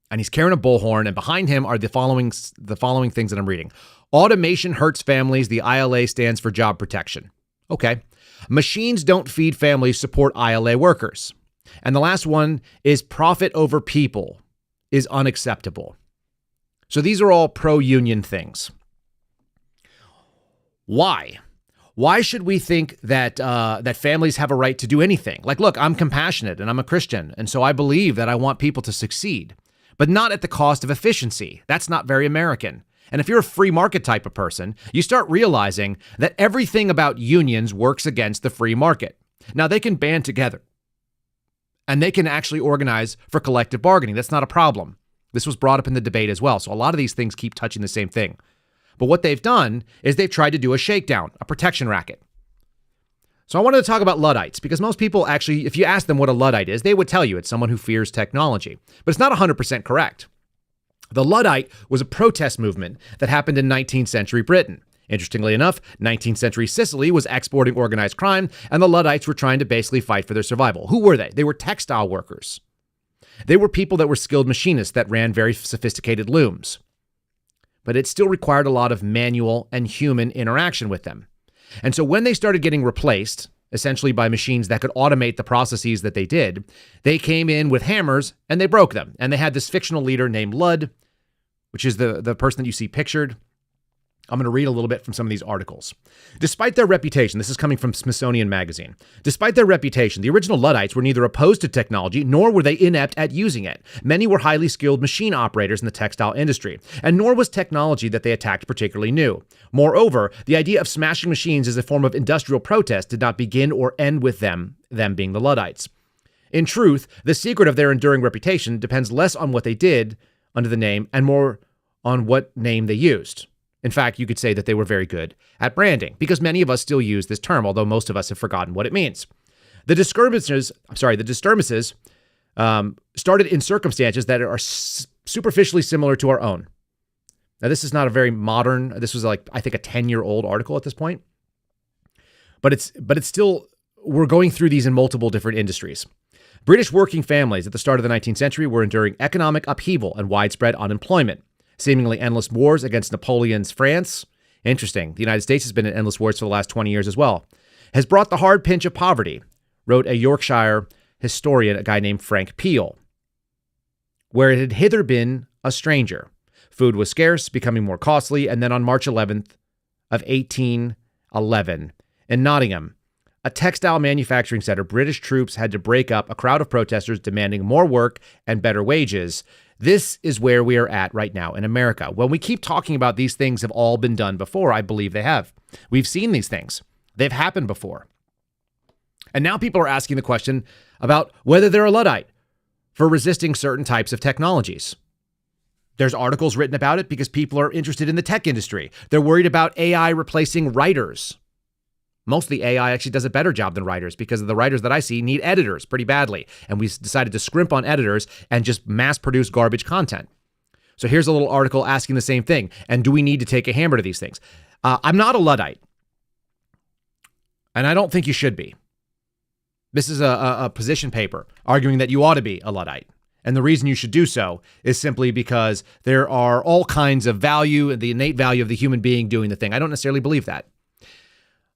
and he's carrying a bullhorn, and behind him are the following things that I'm reading. Automation hurts families. The ILA stands for job protection. Okay. Machines don't feed families, support ILA workers. And the last one is profit over people is unacceptable. So these are all pro-union things. Why? Why should we think that that families have a right to do anything? Like, look, I'm compassionate and I'm a Christian, and so I believe that I want people to succeed, but not at the cost of efficiency. That's not very American. And if you're a free market type of person, you start realizing that everything about unions works against the free market. Now, they can band together and they can actually organize for collective bargaining. That's not a problem. This was brought up in the debate as well. So a lot of these things keep touching the same thing. But what they've done is they've tried to do a shakedown, a protection racket. So I wanted to talk about Luddites because most people actually, if you ask them what a Luddite is, they would tell you it's someone who fears technology. But it's not 100% correct. The Luddite was a protest movement that happened in 19th century Britain. Interestingly enough, 19th century Sicily was exporting organized crime, and the Luddites were trying to basically fight for their survival. Who were they? They were textile workers. They were people that were skilled machinists that ran very sophisticated looms. But it still required a lot of manual and human interaction with them. And so when they started getting replaced, essentially by machines that could automate the processes that they did, they came in with hammers and they broke them. And they had this fictional leader named Ludd, which is the person that you see pictured. I'm going to read a little bit from some of these articles. Despite their reputation, this is coming from Smithsonian Magazine. Despite their reputation, the original Luddites were neither opposed to technology, nor were they inept at using it. Many were highly skilled machine operators in the textile industry, and nor was technology that they attacked particularly new. Moreover, the idea of smashing machines as a form of industrial protest did not begin or end with them being the Luddites. In truth, the secret of their enduring reputation depends less on what they did under the name and more on what name they used. In fact, you could say that they were very good at branding because many of us still use this term, although most of us have forgotten what it means. The disturbances started in circumstances that are superficially similar to our own. Now, this is not a very modern, this was like, I think, a 10-year-old article at this point. But it's still, we're going through these in multiple different industries. British working families at the start of the 19th century were enduring economic upheaval and widespread unemployment. Seemingly endless wars against Napoleon's France. Interesting. The United States has been in endless wars for the last 20 years as well. Has brought the hard pinch of poverty, wrote a Yorkshire historian, a guy named Frank Peel, where it had hither been a stranger. Food was scarce, becoming more costly, and then on March 11th of 1811, in Nottingham, a textile manufacturing center, British troops had to break up a crowd of protesters demanding more work and better wages. This is where we are at right now in America. When we keep talking about these things have all been done before, I believe they have. We've seen these things. They've happened before. And now people are asking the question about whether they're a Luddite for resisting certain types of technologies. There's articles written about it because people are interested in the tech industry. They're worried about AI replacing writers. Mostly AI actually does a better job than writers because the writers that I see need editors pretty badly. And we decided to scrimp on editors and just mass produce garbage content. So here's a little article asking the same thing. And do we need to take a hammer to these things? I'm not a Luddite. And I don't think you should be. This is a position paper arguing that you ought to be a Luddite. And the reason you should do so is simply because there are all kinds of value, the innate value of the human being doing the thing. I don't necessarily believe that.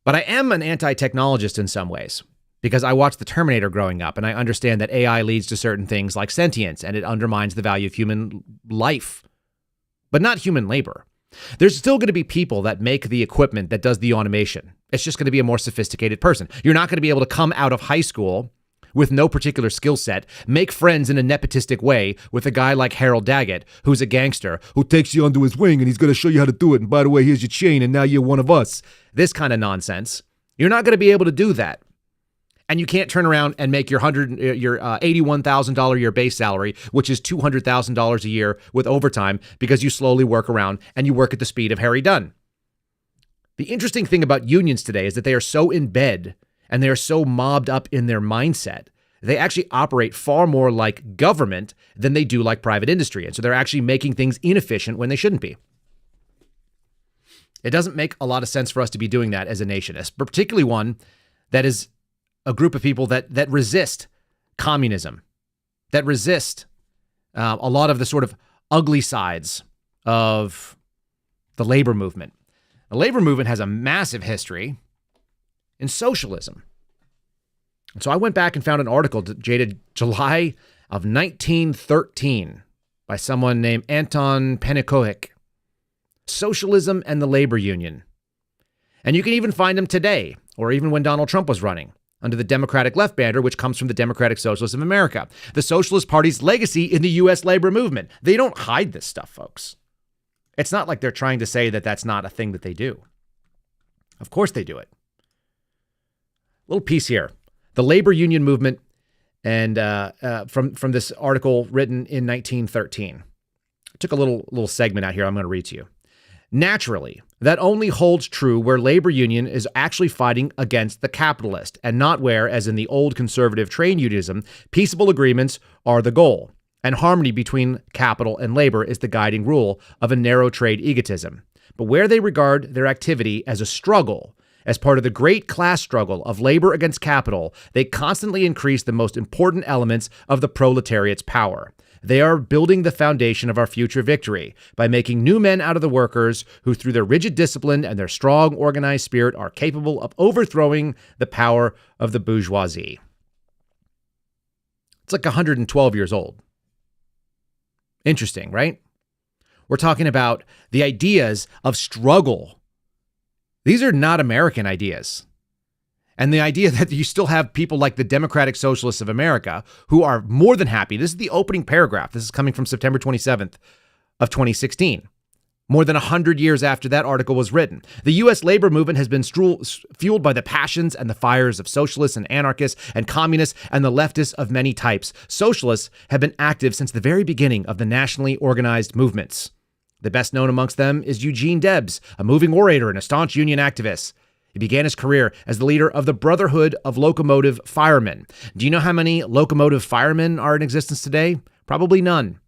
But I am an anti-technologist in some ways because I watched The Terminator growing up, and I understand that AI leads to certain things like sentience, and it undermines the value of human life, but not human labor. There's still going to be people that make the equipment that does the automation. It's just going to be a more sophisticated person. You're not going to be able to come out of high school with no particular skill set, make friends in a nepotistic way with a guy like Harold Daggett, who's a gangster, who takes you under his wing and he's going to show you how to do it. And by the way, here's your chain and now you're one of us. This kind of nonsense. You're not going to be able to do that. And you can't turn around and make your $81,000 a year base salary, which is $200,000 a year with overtime, because you slowly work around and you work at the speed of Harry Dunn. The interesting thing about unions today is that they are so in bed and they are so mobbed up in their mindset. They actually operate far more like government than they do like private industry. And so they're actually making things inefficient when they shouldn't be. It doesn't make a lot of sense for us to be doing that as a nation, particularly one that is a group of people that resist communism, that resist a lot of the sort of ugly sides of the labor movement. The labor movement has a massive history in socialism. And so I went back and found an article dated July of 1913 by someone named Anton Panikovic, Socialism and the Labor Union. And you can even find them today, or even when Donald Trump was running, under the Democratic Left banner, which comes from the Democratic Socialists of America, the Socialist Party's legacy in the U.S. labor movement. They don't hide this stuff, folks. It's not like they're trying to say that that's not a thing that they do. Of course they do it. Little piece here. The labor union movement, and from this article written in 1913. I took a little segment out here I'm going to read to you. Naturally, that only holds true where labor union is actually fighting against the capitalist, and not where, as in the old conservative trade unionism, peaceable agreements are the goal, and harmony between capital and labor is the guiding rule of a narrow trade egotism. But where they regard their activity as a struggle, as part of the great class struggle of labor against capital, they constantly increase the most important elements of the proletariat's power. They are building the foundation of our future victory by making new men out of the workers who, through their rigid discipline and their strong organized spirit, are capable of overthrowing the power of the bourgeoisie. It's like 112 years old. Interesting, right? We're talking about the ideas of struggle. These are not American ideas. And the idea that you still have people like the Democratic Socialists of America who are more than happy. This is the opening paragraph. This is coming from September 27th of 2016. More than 100 years after that article was written. The U.S. labor movement has been fueled by the passions and the fires of socialists and anarchists and communists and the leftists of many types. Socialists have been active since the very beginning of the nationally organized movements. The best known amongst them is Eugene Debs, a moving orator and a staunch union activist. He began his career as the leader of the Brotherhood of Locomotive Firemen. Do you know how many locomotive firemen are in existence today? Probably none.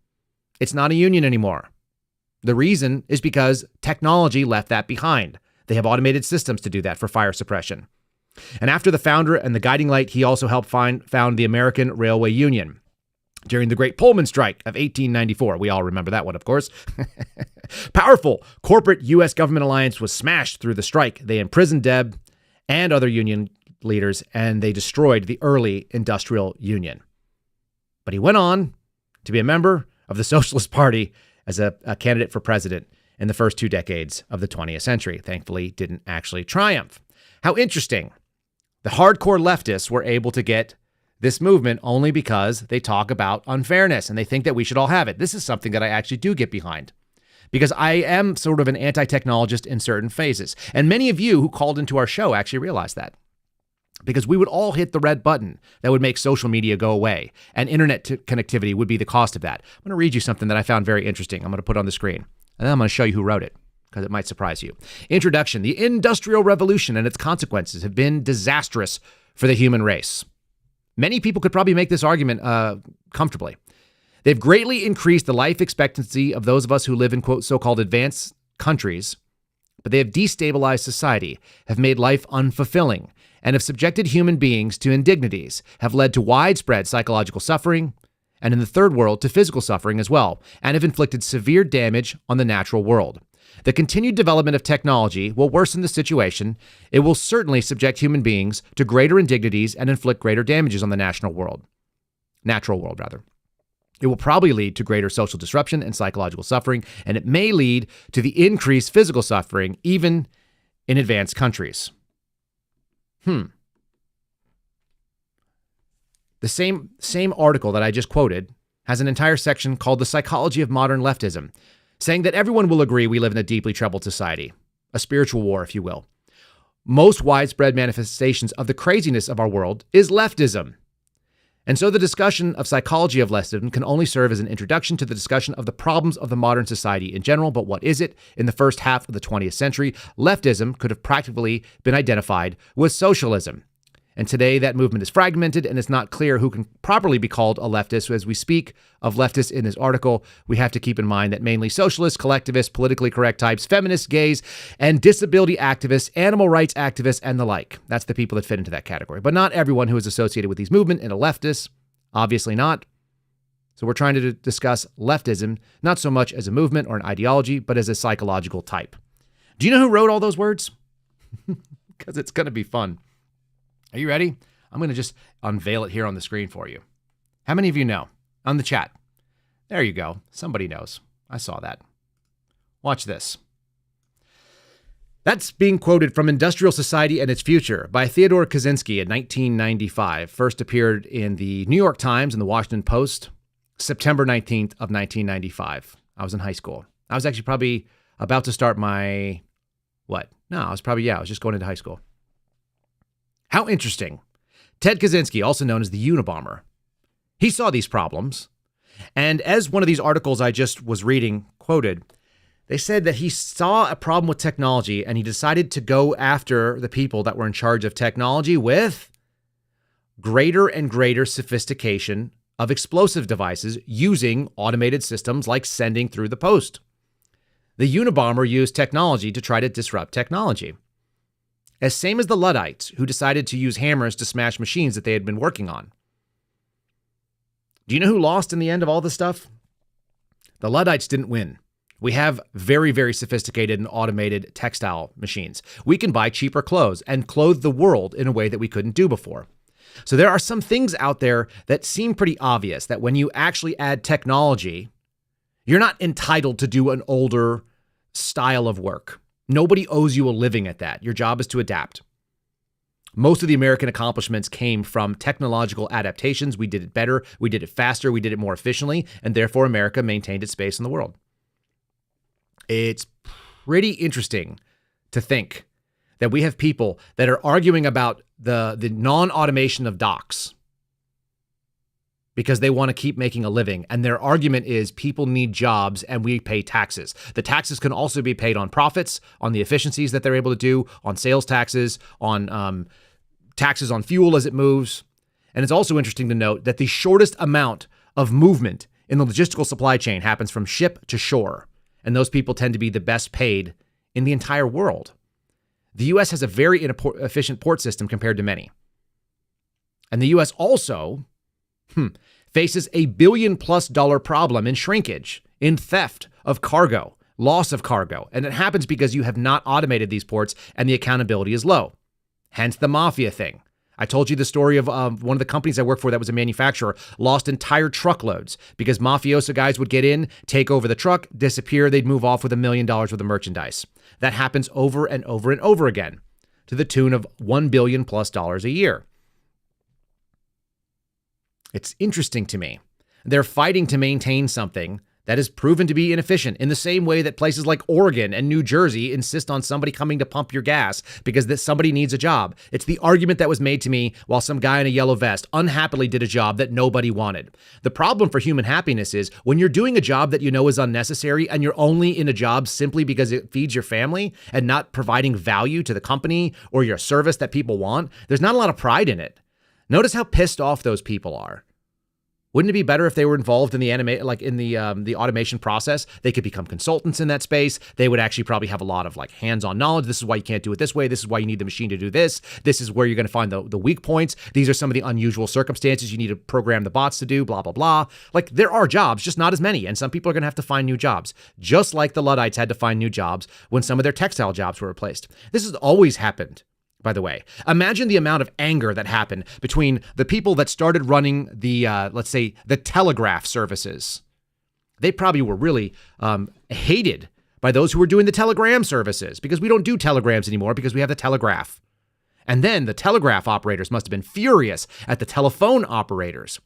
It's not a union anymore. The reason is because technology left that behind. They have automated systems to do that for fire suppression. And after the founder and the guiding light, he also helped found the American Railway Union. During the Great Pullman Strike of 1894. We all remember that one, of course. Powerful corporate U.S. government alliance was smashed through the strike. They imprisoned Deb and other union leaders, and they destroyed the early industrial union. But he went on to be a member of the Socialist Party as a candidate for president in the first 2 decades of the 20th century. Thankfully, didn't actually triumph. How interesting. The hardcore leftists were able to get this movement only because they talk about unfairness and they think that we should all have it. This is something that I actually do get behind because I am sort of an anti-technologist in certain phases. And many of you who called into our show actually realize that because we would all hit the red button that would make social media go away and internet connectivity would be the cost of that. I'm going to read you something that I found very interesting. I'm going to put on the screen and then I'm going to show you who wrote it because it might surprise you. Introduction. The Industrial Revolution and its consequences have been disastrous for the human race. Many people could probably make this argument comfortably. They've greatly increased the life expectancy of those of us who live in, quote, so-called advanced countries, but they have destabilized society, have made life unfulfilling, and have subjected human beings to indignities, have led to widespread psychological suffering, and in the third world to physical suffering as well, and have inflicted severe damage on the natural world. The continued development of technology will worsen the situation. It will certainly subject human beings to greater indignities and inflict greater damages on the natural world. It will probably lead to greater social disruption and psychological suffering, and it may lead to the increased physical suffering, even in advanced countries. The same article that I just quoted has an entire section called The Psychology of Modern Leftism, saying that everyone will agree we live in a deeply troubled society, a spiritual war, if you will. Most widespread manifestations of the craziness of our world is leftism. And so the discussion of psychology of leftism can only serve as an introduction to the discussion of the problems of the modern society in general. But what is it? In the first half of the 20th century, leftism could have practically been identified with socialism. And today that movement is fragmented and it's not clear who can properly be called a leftist. So as we speak of leftists in this article, we have to keep in mind that mainly socialists, collectivists, politically correct types, feminists, gays, and disability activists, animal rights activists, and the like. That's the people that fit into that category. But not everyone who is associated with these movements is a leftist. Obviously not. So we're trying to discuss leftism, not so much as a movement or an ideology, but as a psychological type. Do you know who wrote all those words? Because it's going to be fun. Are you ready? I'm going to just unveil it here on the screen for you. How many of you know? On the chat. There you go. Somebody knows. I saw that. Watch this. That's being quoted from Industrial Society and Its Future by Theodore Kaczynski in 1995. First appeared in the New York Times and the Washington Post, September 19th of 1995. I was in high school. I was actually probably about to start my, I was just going into high school. How interesting. Ted Kaczynski, also known as the Unabomber, he saw these problems. And as one of these articles I just was reading quoted, they said that he saw a problem with technology and he decided to go after the people that were in charge of technology with greater and greater sophistication of explosive devices using automated systems like sending through the post. The Unabomber used technology to try to disrupt technology. As same as the Luddites, who decided to use hammers to smash machines that they had been working on. Do you know who lost in the end of all this stuff? The Luddites didn't win. We have very, very sophisticated and automated textile machines. We can buy cheaper clothes and clothe the world in a way that we couldn't do before. So there are some things out there that seem pretty obvious, that when you actually add technology, you're not entitled to do an older style of work. Nobody owes you a living at that. Your job is to adapt. Most of the American accomplishments came from technological adaptations. We did it better, we did it faster, we did it more efficiently, and therefore America maintained its space in the world. It's pretty interesting to think that we have people that are arguing about the non-automation of docks because they want to keep making a living. And their argument is people need jobs and we pay taxes. The taxes can also be paid on profits, on the efficiencies that they're able to do, on sales taxes, on taxes on fuel as it moves. And it's also interesting to note that the shortest amount of movement in the logistical supply chain happens from ship to shore. And those people tend to be the best paid in the entire world. The U.S. has a very inefficient port system compared to many. And the U.S. also faces a $1 billion+ problem in shrinkage, in theft of cargo, loss of cargo. And it happens because you have not automated these ports and the accountability is low. Hence the mafia thing. I told you the story of one of the companies I worked for that was a manufacturer lost entire truckloads because mafioso guys would get in, take over the truck, disappear. They'd move off with $1 million worth of merchandise. That happens over and over and over again to the tune of $1 billion+ a year. It's interesting to me. They're fighting to maintain something that is proven to be inefficient in the same way that places like Oregon and New Jersey insist on somebody coming to pump your gas because that somebody needs a job. It's the argument that was made to me while some guy in a yellow vest unhappily did a job that nobody wanted. The problem for human happiness is when you're doing a job that you know is unnecessary and you're only in a job simply because it feeds your family and not providing value to the company or your service that people want, there's not a lot of pride in it. Notice how pissed off those people are Wouldn't it be better if they were involved in the the automation process? They could become consultants in that space. They would actually probably have a lot of like hands-on knowledge. This is why you can't do it this way. This is why you need the machine to do this. This is where you're going to find the weak points. These are some of the unusual circumstances you need to program the bots to do, blah, blah, blah. Like there are jobs, just not as many. And some people are going to have to find new jobs, just like the Luddites had to find new jobs when some of their textile jobs were replaced. This has always happened. By the way, imagine the amount of anger that happened between the people that started running the, let's say, the telegraph services. They probably were really hated by those who were doing the telegram services because we don't do telegrams anymore because we have the telegraph. And then the telegraph operators must have been furious at the telephone operators.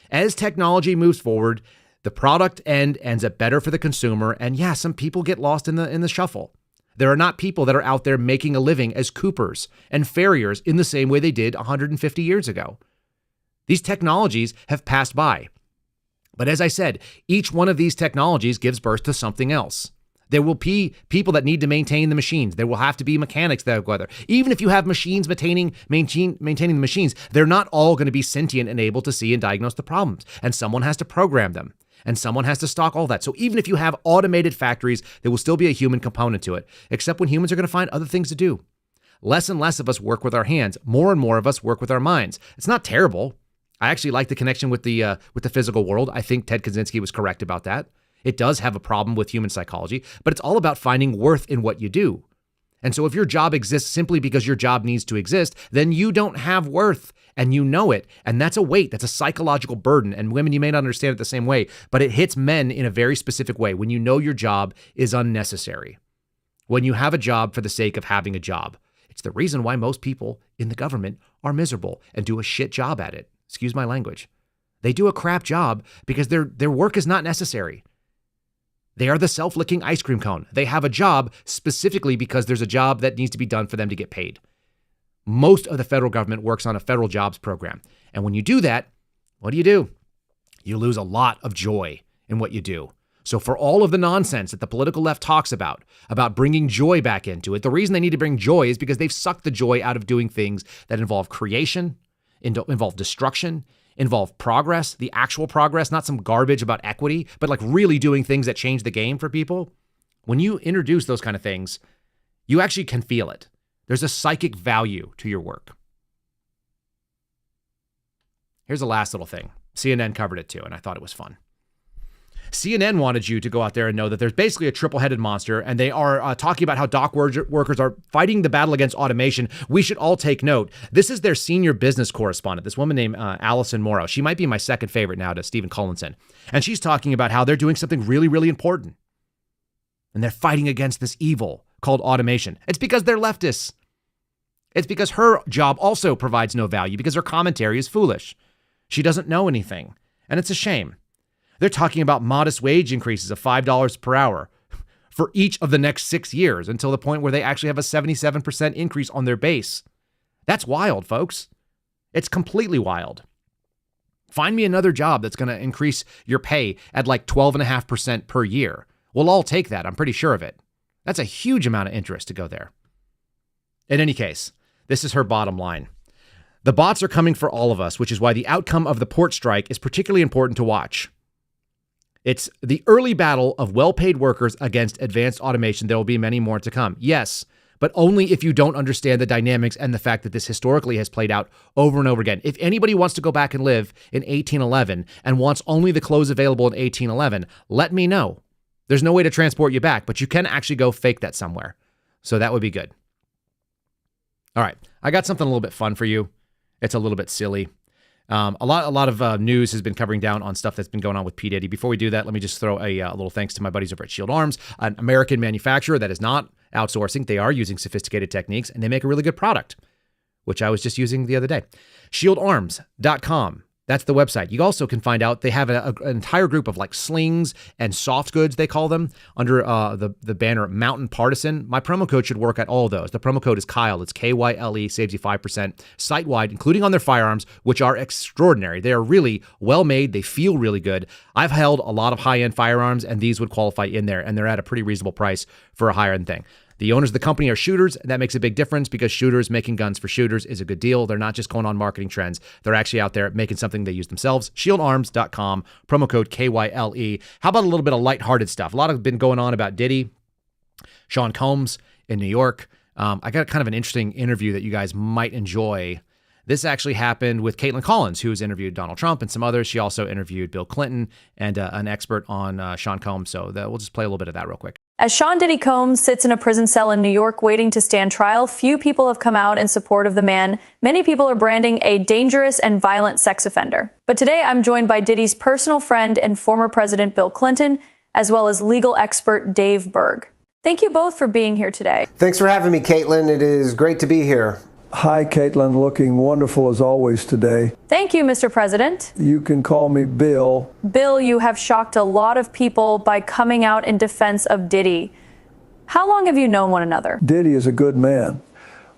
As technology moves forward, the product ends up better for the consumer. And yeah, some people get lost in the shuffle. There are not people that are out there making a living as coopers and farriers in the same way they did 150 years ago. These technologies have passed by. But as I said, each one of these technologies gives birth to something else. There will be people that need to maintain the machines. There will have to be mechanics that go there. Even if you have machines maintaining the machines, they're not all going to be sentient and able to see and diagnose the problems. And someone has to program them. And someone has to stock all that. So even if you have automated factories, there will still be a human component to it, except when humans are going to find other things to do. Less and less of us work with our hands. More and more of us work with our minds. It's not terrible. I actually like the connection with the physical world. I think Ted Kaczynski was correct about that. It does have a problem with human psychology, but it's all about finding worth in what you do. And so if your job exists simply because your job needs to exist, then you don't have worth. And you know it. And that's a weight. That's a psychological burden. And women, you may not understand it the same way, but it hits men in a very specific way when you know your job is unnecessary. When you have a job for the sake of having a job. It's the reason why most people in the government are miserable and do a shit job at it. Excuse my language. They do a crap job because their work is not necessary. They are the self-licking ice cream cone. They have a job specifically because there's a job that needs to be done for them to get paid. Most of the federal government works on a federal jobs program. And when you do that, what do? You lose a lot of joy in what you do. So for all of the nonsense that the political left talks about bringing joy back into it, the reason they need to bring joy is because they've sucked the joy out of doing things that involve creation, involve destruction, involve progress, the actual progress, not some garbage about equity, but like really doing things that change the game for people. When you introduce those kind of things, you actually can feel it. There's a psychic value to your work. Here's the last little thing. CNN covered it too, and I thought it was fun. CNN wanted you to go out there and know that there's basically a triple-headed monster, and they are talking about how dock workers are fighting the battle against automation. We should all take note. This is their senior business correspondent, this woman named Allison Morrow. She might be my second favorite now to Stephen Collinson. And she's talking about how they're doing something really, really important. And they're fighting against this evil called automation. It's because they're leftists. It's because her job also provides no value because her commentary is foolish. She doesn't know anything. And it's a shame. They're talking about modest wage increases of $5 per hour for each of the next 6 years until the point where they actually have a 77% increase on their base. That's wild, folks. It's completely wild. Find me another job that's going to increase your pay at like 12.5% per year. We'll all take that. I'm pretty sure of it. That's a huge amount of interest to go there. In any case, this is her bottom line. The bots are coming for all of us, which is why the outcome of the port strike is particularly important to watch. It's the early battle of well-paid workers against advanced automation. There will be many more to come. Yes, but only if you don't understand the dynamics and the fact that this historically has played out over and over again. If anybody wants to go back and live in 1811 and wants only the clothes available in 1811, let me know. There's no way to transport you back, but you can actually go fake that somewhere. So that would be good. All right, I got something a little bit fun for you. It's a little bit silly. A lot of news has been covering down on stuff that's been going on with P. Diddy. Before we do that, let me just throw a little thanks to my buddies over at Shield Arms, an American manufacturer that is not outsourcing. They are using sophisticated techniques, and they make a really good product, which I was just using the other day. ShieldArms.com. That's the website. You also can find out they have an entire group of like slings and soft goods, they call them, under the banner Mountain Partisan. My promo code should work at all of those. The promo code is Kyle. It's KYLE, saves you 5% site-wide, including on their firearms, which are extraordinary. They are really well made. They feel really good. I've held a lot of high-end firearms, and these would qualify in there, and they're at a pretty reasonable price for a higher-end thing. The owners of the company are shooters, and that makes a big difference because shooters making guns for shooters is a good deal. They're not just going on marketing trends. They're actually out there making something they use themselves. ShieldArms.com, promo code KYLE. How about a little bit of lighthearted stuff? A lot has been going on about Diddy, Sean Combs in New York. I got kind of an interesting interview that you guys might enjoy. This actually happened with Caitlin Collins, who's interviewed Donald Trump and some others. She also interviewed Bill Clinton and an expert on Sean Combs. So we'll just play a little bit of that real quick. As Sean Diddy Combs sits in a prison cell in New York waiting to stand trial, few people have come out in support of the man. Many people are branding a dangerous and violent sex offender. But today I'm joined by Diddy's personal friend and former President Bill Clinton, as well as legal expert Dave Berg. Thank you both for being here today. Thanks for having me, Caitlin. It is great to be here. Hi, Caitlin. Looking wonderful as always today. Thank you, Mr. President. You can call me Bill. Bill, you have shocked a lot of people by coming out in defense of Diddy. How long have you known one another? Diddy is a good man.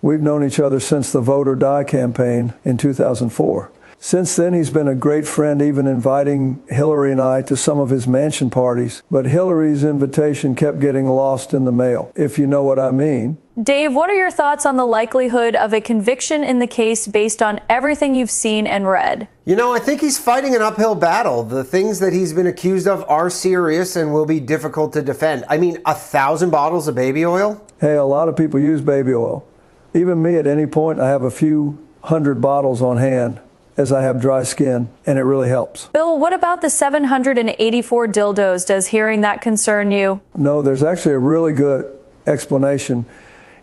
We've known each other since the Vote or Die campaign in 2004. Since then, he's been a great friend, even inviting Hillary and I to some of his mansion parties. But Hillary's invitation kept getting lost in the mail, if you know what I mean. Dave, what are your thoughts on the likelihood of a conviction in the case based on everything you've seen and read? You know, I think he's fighting an uphill battle. The things that he's been accused of are serious and will be difficult to defend. I mean, 1,000 bottles of baby oil? Hey, a lot of people use baby oil. Even me, at any point, I have a few hundred bottles on hand, as I have dry skin, and it really helps. Bill, what about the 784 dildos? Does hearing that concern you? No, there's actually a really good explanation.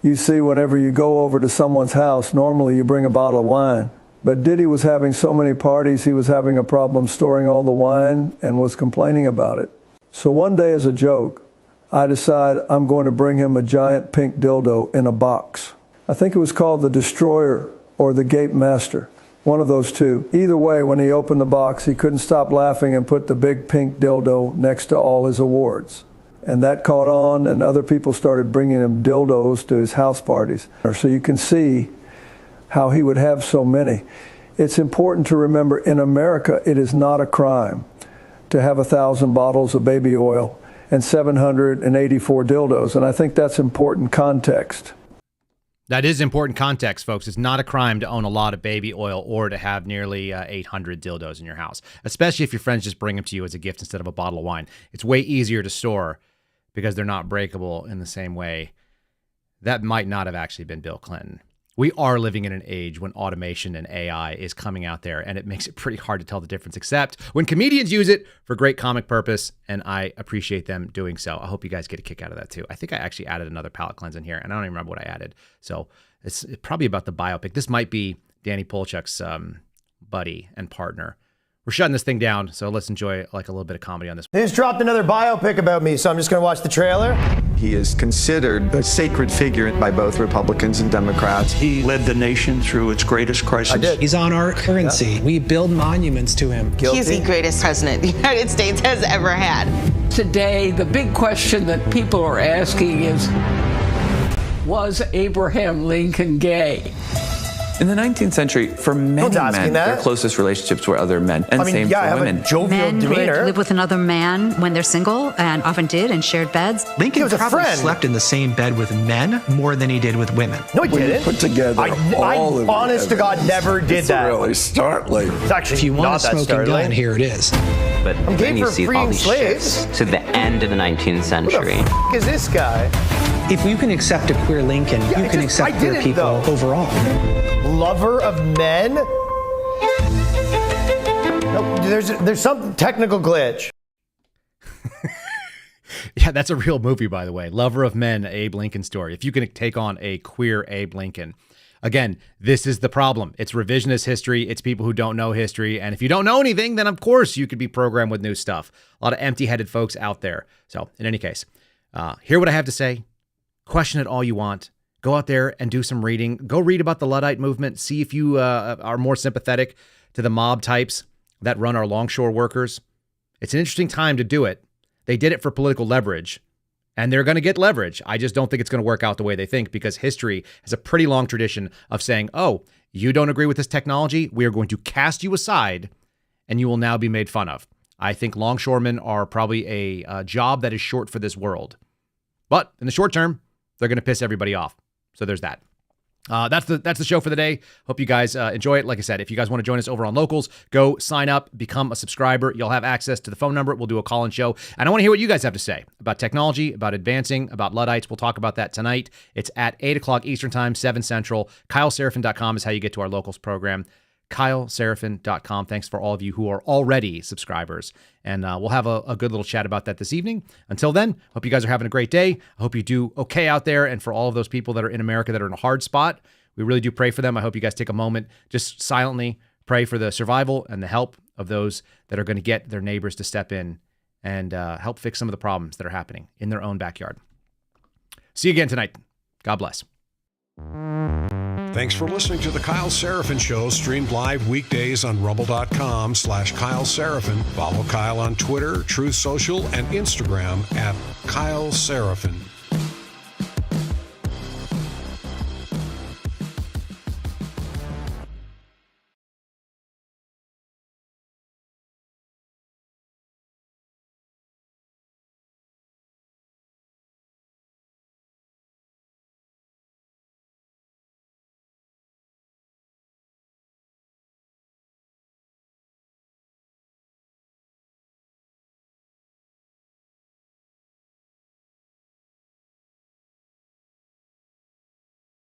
You see, whenever you go over to someone's house, normally you bring a bottle of wine. But Diddy was having so many parties, he was having a problem storing all the wine and was complaining about it. So one day, as a joke, I decide I'm going to bring him a giant pink dildo in a box. I think it was called the Destroyer or the Gape Master. One of those two. Either way, when he opened the box, he couldn't stop laughing and put the big pink dildo next to all his awards. And that caught on, and other people started bringing him dildos to his house parties. So you can see how he would have so many. It's important to remember, in America, it is not a crime to have 1,000 bottles of baby oil and 784 dildos. And I think that's important context. That is important context, folks. It's not a crime to own a lot of baby oil or to have nearly 800 dildos in your house, especially if your friends just bring them to you as a gift instead of a bottle of wine. It's way easier to store because they're not breakable in the same way. That might not have actually been Bill Clinton. We are living in an age when automation and AI is coming out there, and it makes it pretty hard to tell the difference, except when comedians use it for great comic purpose, and I appreciate them doing so. I hope you guys get a kick out of that, too. I think I actually added another palate cleanse in here, and I don't even remember what I added. So it's probably about the biopic. This might be Danny Polchuk's buddy and partner. We're shutting this thing down, so let's enjoy like a little bit of comedy on this. He just dropped another biopic about me, so I'm just going to watch the trailer. He is considered a sacred figure by both Republicans and Democrats. He led the nation through its greatest crisis. I did. He's on our currency. Yeah. We build monuments to him. Guilty. He's the greatest president the United States has ever had. Today, the big question that people are asking is, was Abraham Lincoln gay? In the 19th century, for many men, their closest relationships were other men, and same for women. Men would live with another man when they're single, and often did, and shared beds. Lincoln probably slept in the same bed with men more than he did with women. No, he didn't. Put together I honest to God, never did that. It's really startling. It's actually if you want not a smoking gun, here it is. But then you see all these shifts to the end of the 19th century. Who the f*** is this guy? If you can accept a queer Lincoln, you can accept queer people overall. Lover of men? No, there's some technical glitch. Yeah, that's a real movie, by the way. Lover of Men, Abe Lincoln story. If you can take on a queer Abe Lincoln. Again, this is the problem. It's revisionist history. It's people who don't know history. And if you don't know anything, then of course you could be programmed with new stuff. A lot of empty-headed folks out there. So in any case, hear what I have to say. Question it all you want. Go out there and do some reading. Go read about the Luddite movement. See if you are more sympathetic to the mob types that run our longshore workers. It's an interesting time to do it. They did it for political leverage, and they're going to get leverage. I just don't think it's going to work out the way they think, because history has a pretty long tradition of saying, oh, you don't agree with this technology? We are going to cast you aside, and you will now be made fun of. I think longshoremen are probably a job that is short for this world. But in the short term, they're going to piss everybody off. So there's that. That's the show for the day. Hope you guys enjoy it. Like I said, if you guys want to join us over on Locals, go sign up, become a subscriber. You'll have access to the phone number. We'll do a call-in show. And I want to hear what you guys have to say about technology, about advancing, about Luddites. We'll talk about that tonight. It's at 8 o'clock Eastern Time, 7 Central. KyleSerafin.com is how you get to our Locals program. KyleSerafin.com. Thanks for all of you who are already subscribers. And we'll have a good little chat about that this evening. Until then, hope you guys are having a great day. I hope you do okay out there. And for all of those people that are in America that are in a hard spot, we really do pray for them. I hope you guys take a moment, just silently pray for the survival and the help of those that are going to get their neighbors to step in and help fix some of the problems that are happening in their own backyard. See you again tonight. God bless. Thanks for listening to The Kyle Serafin Show, streamed live weekdays on rumble.com/Kyle Serafin. Follow Kyle on Twitter, Truth Social, and Instagram at Kyle Serafin.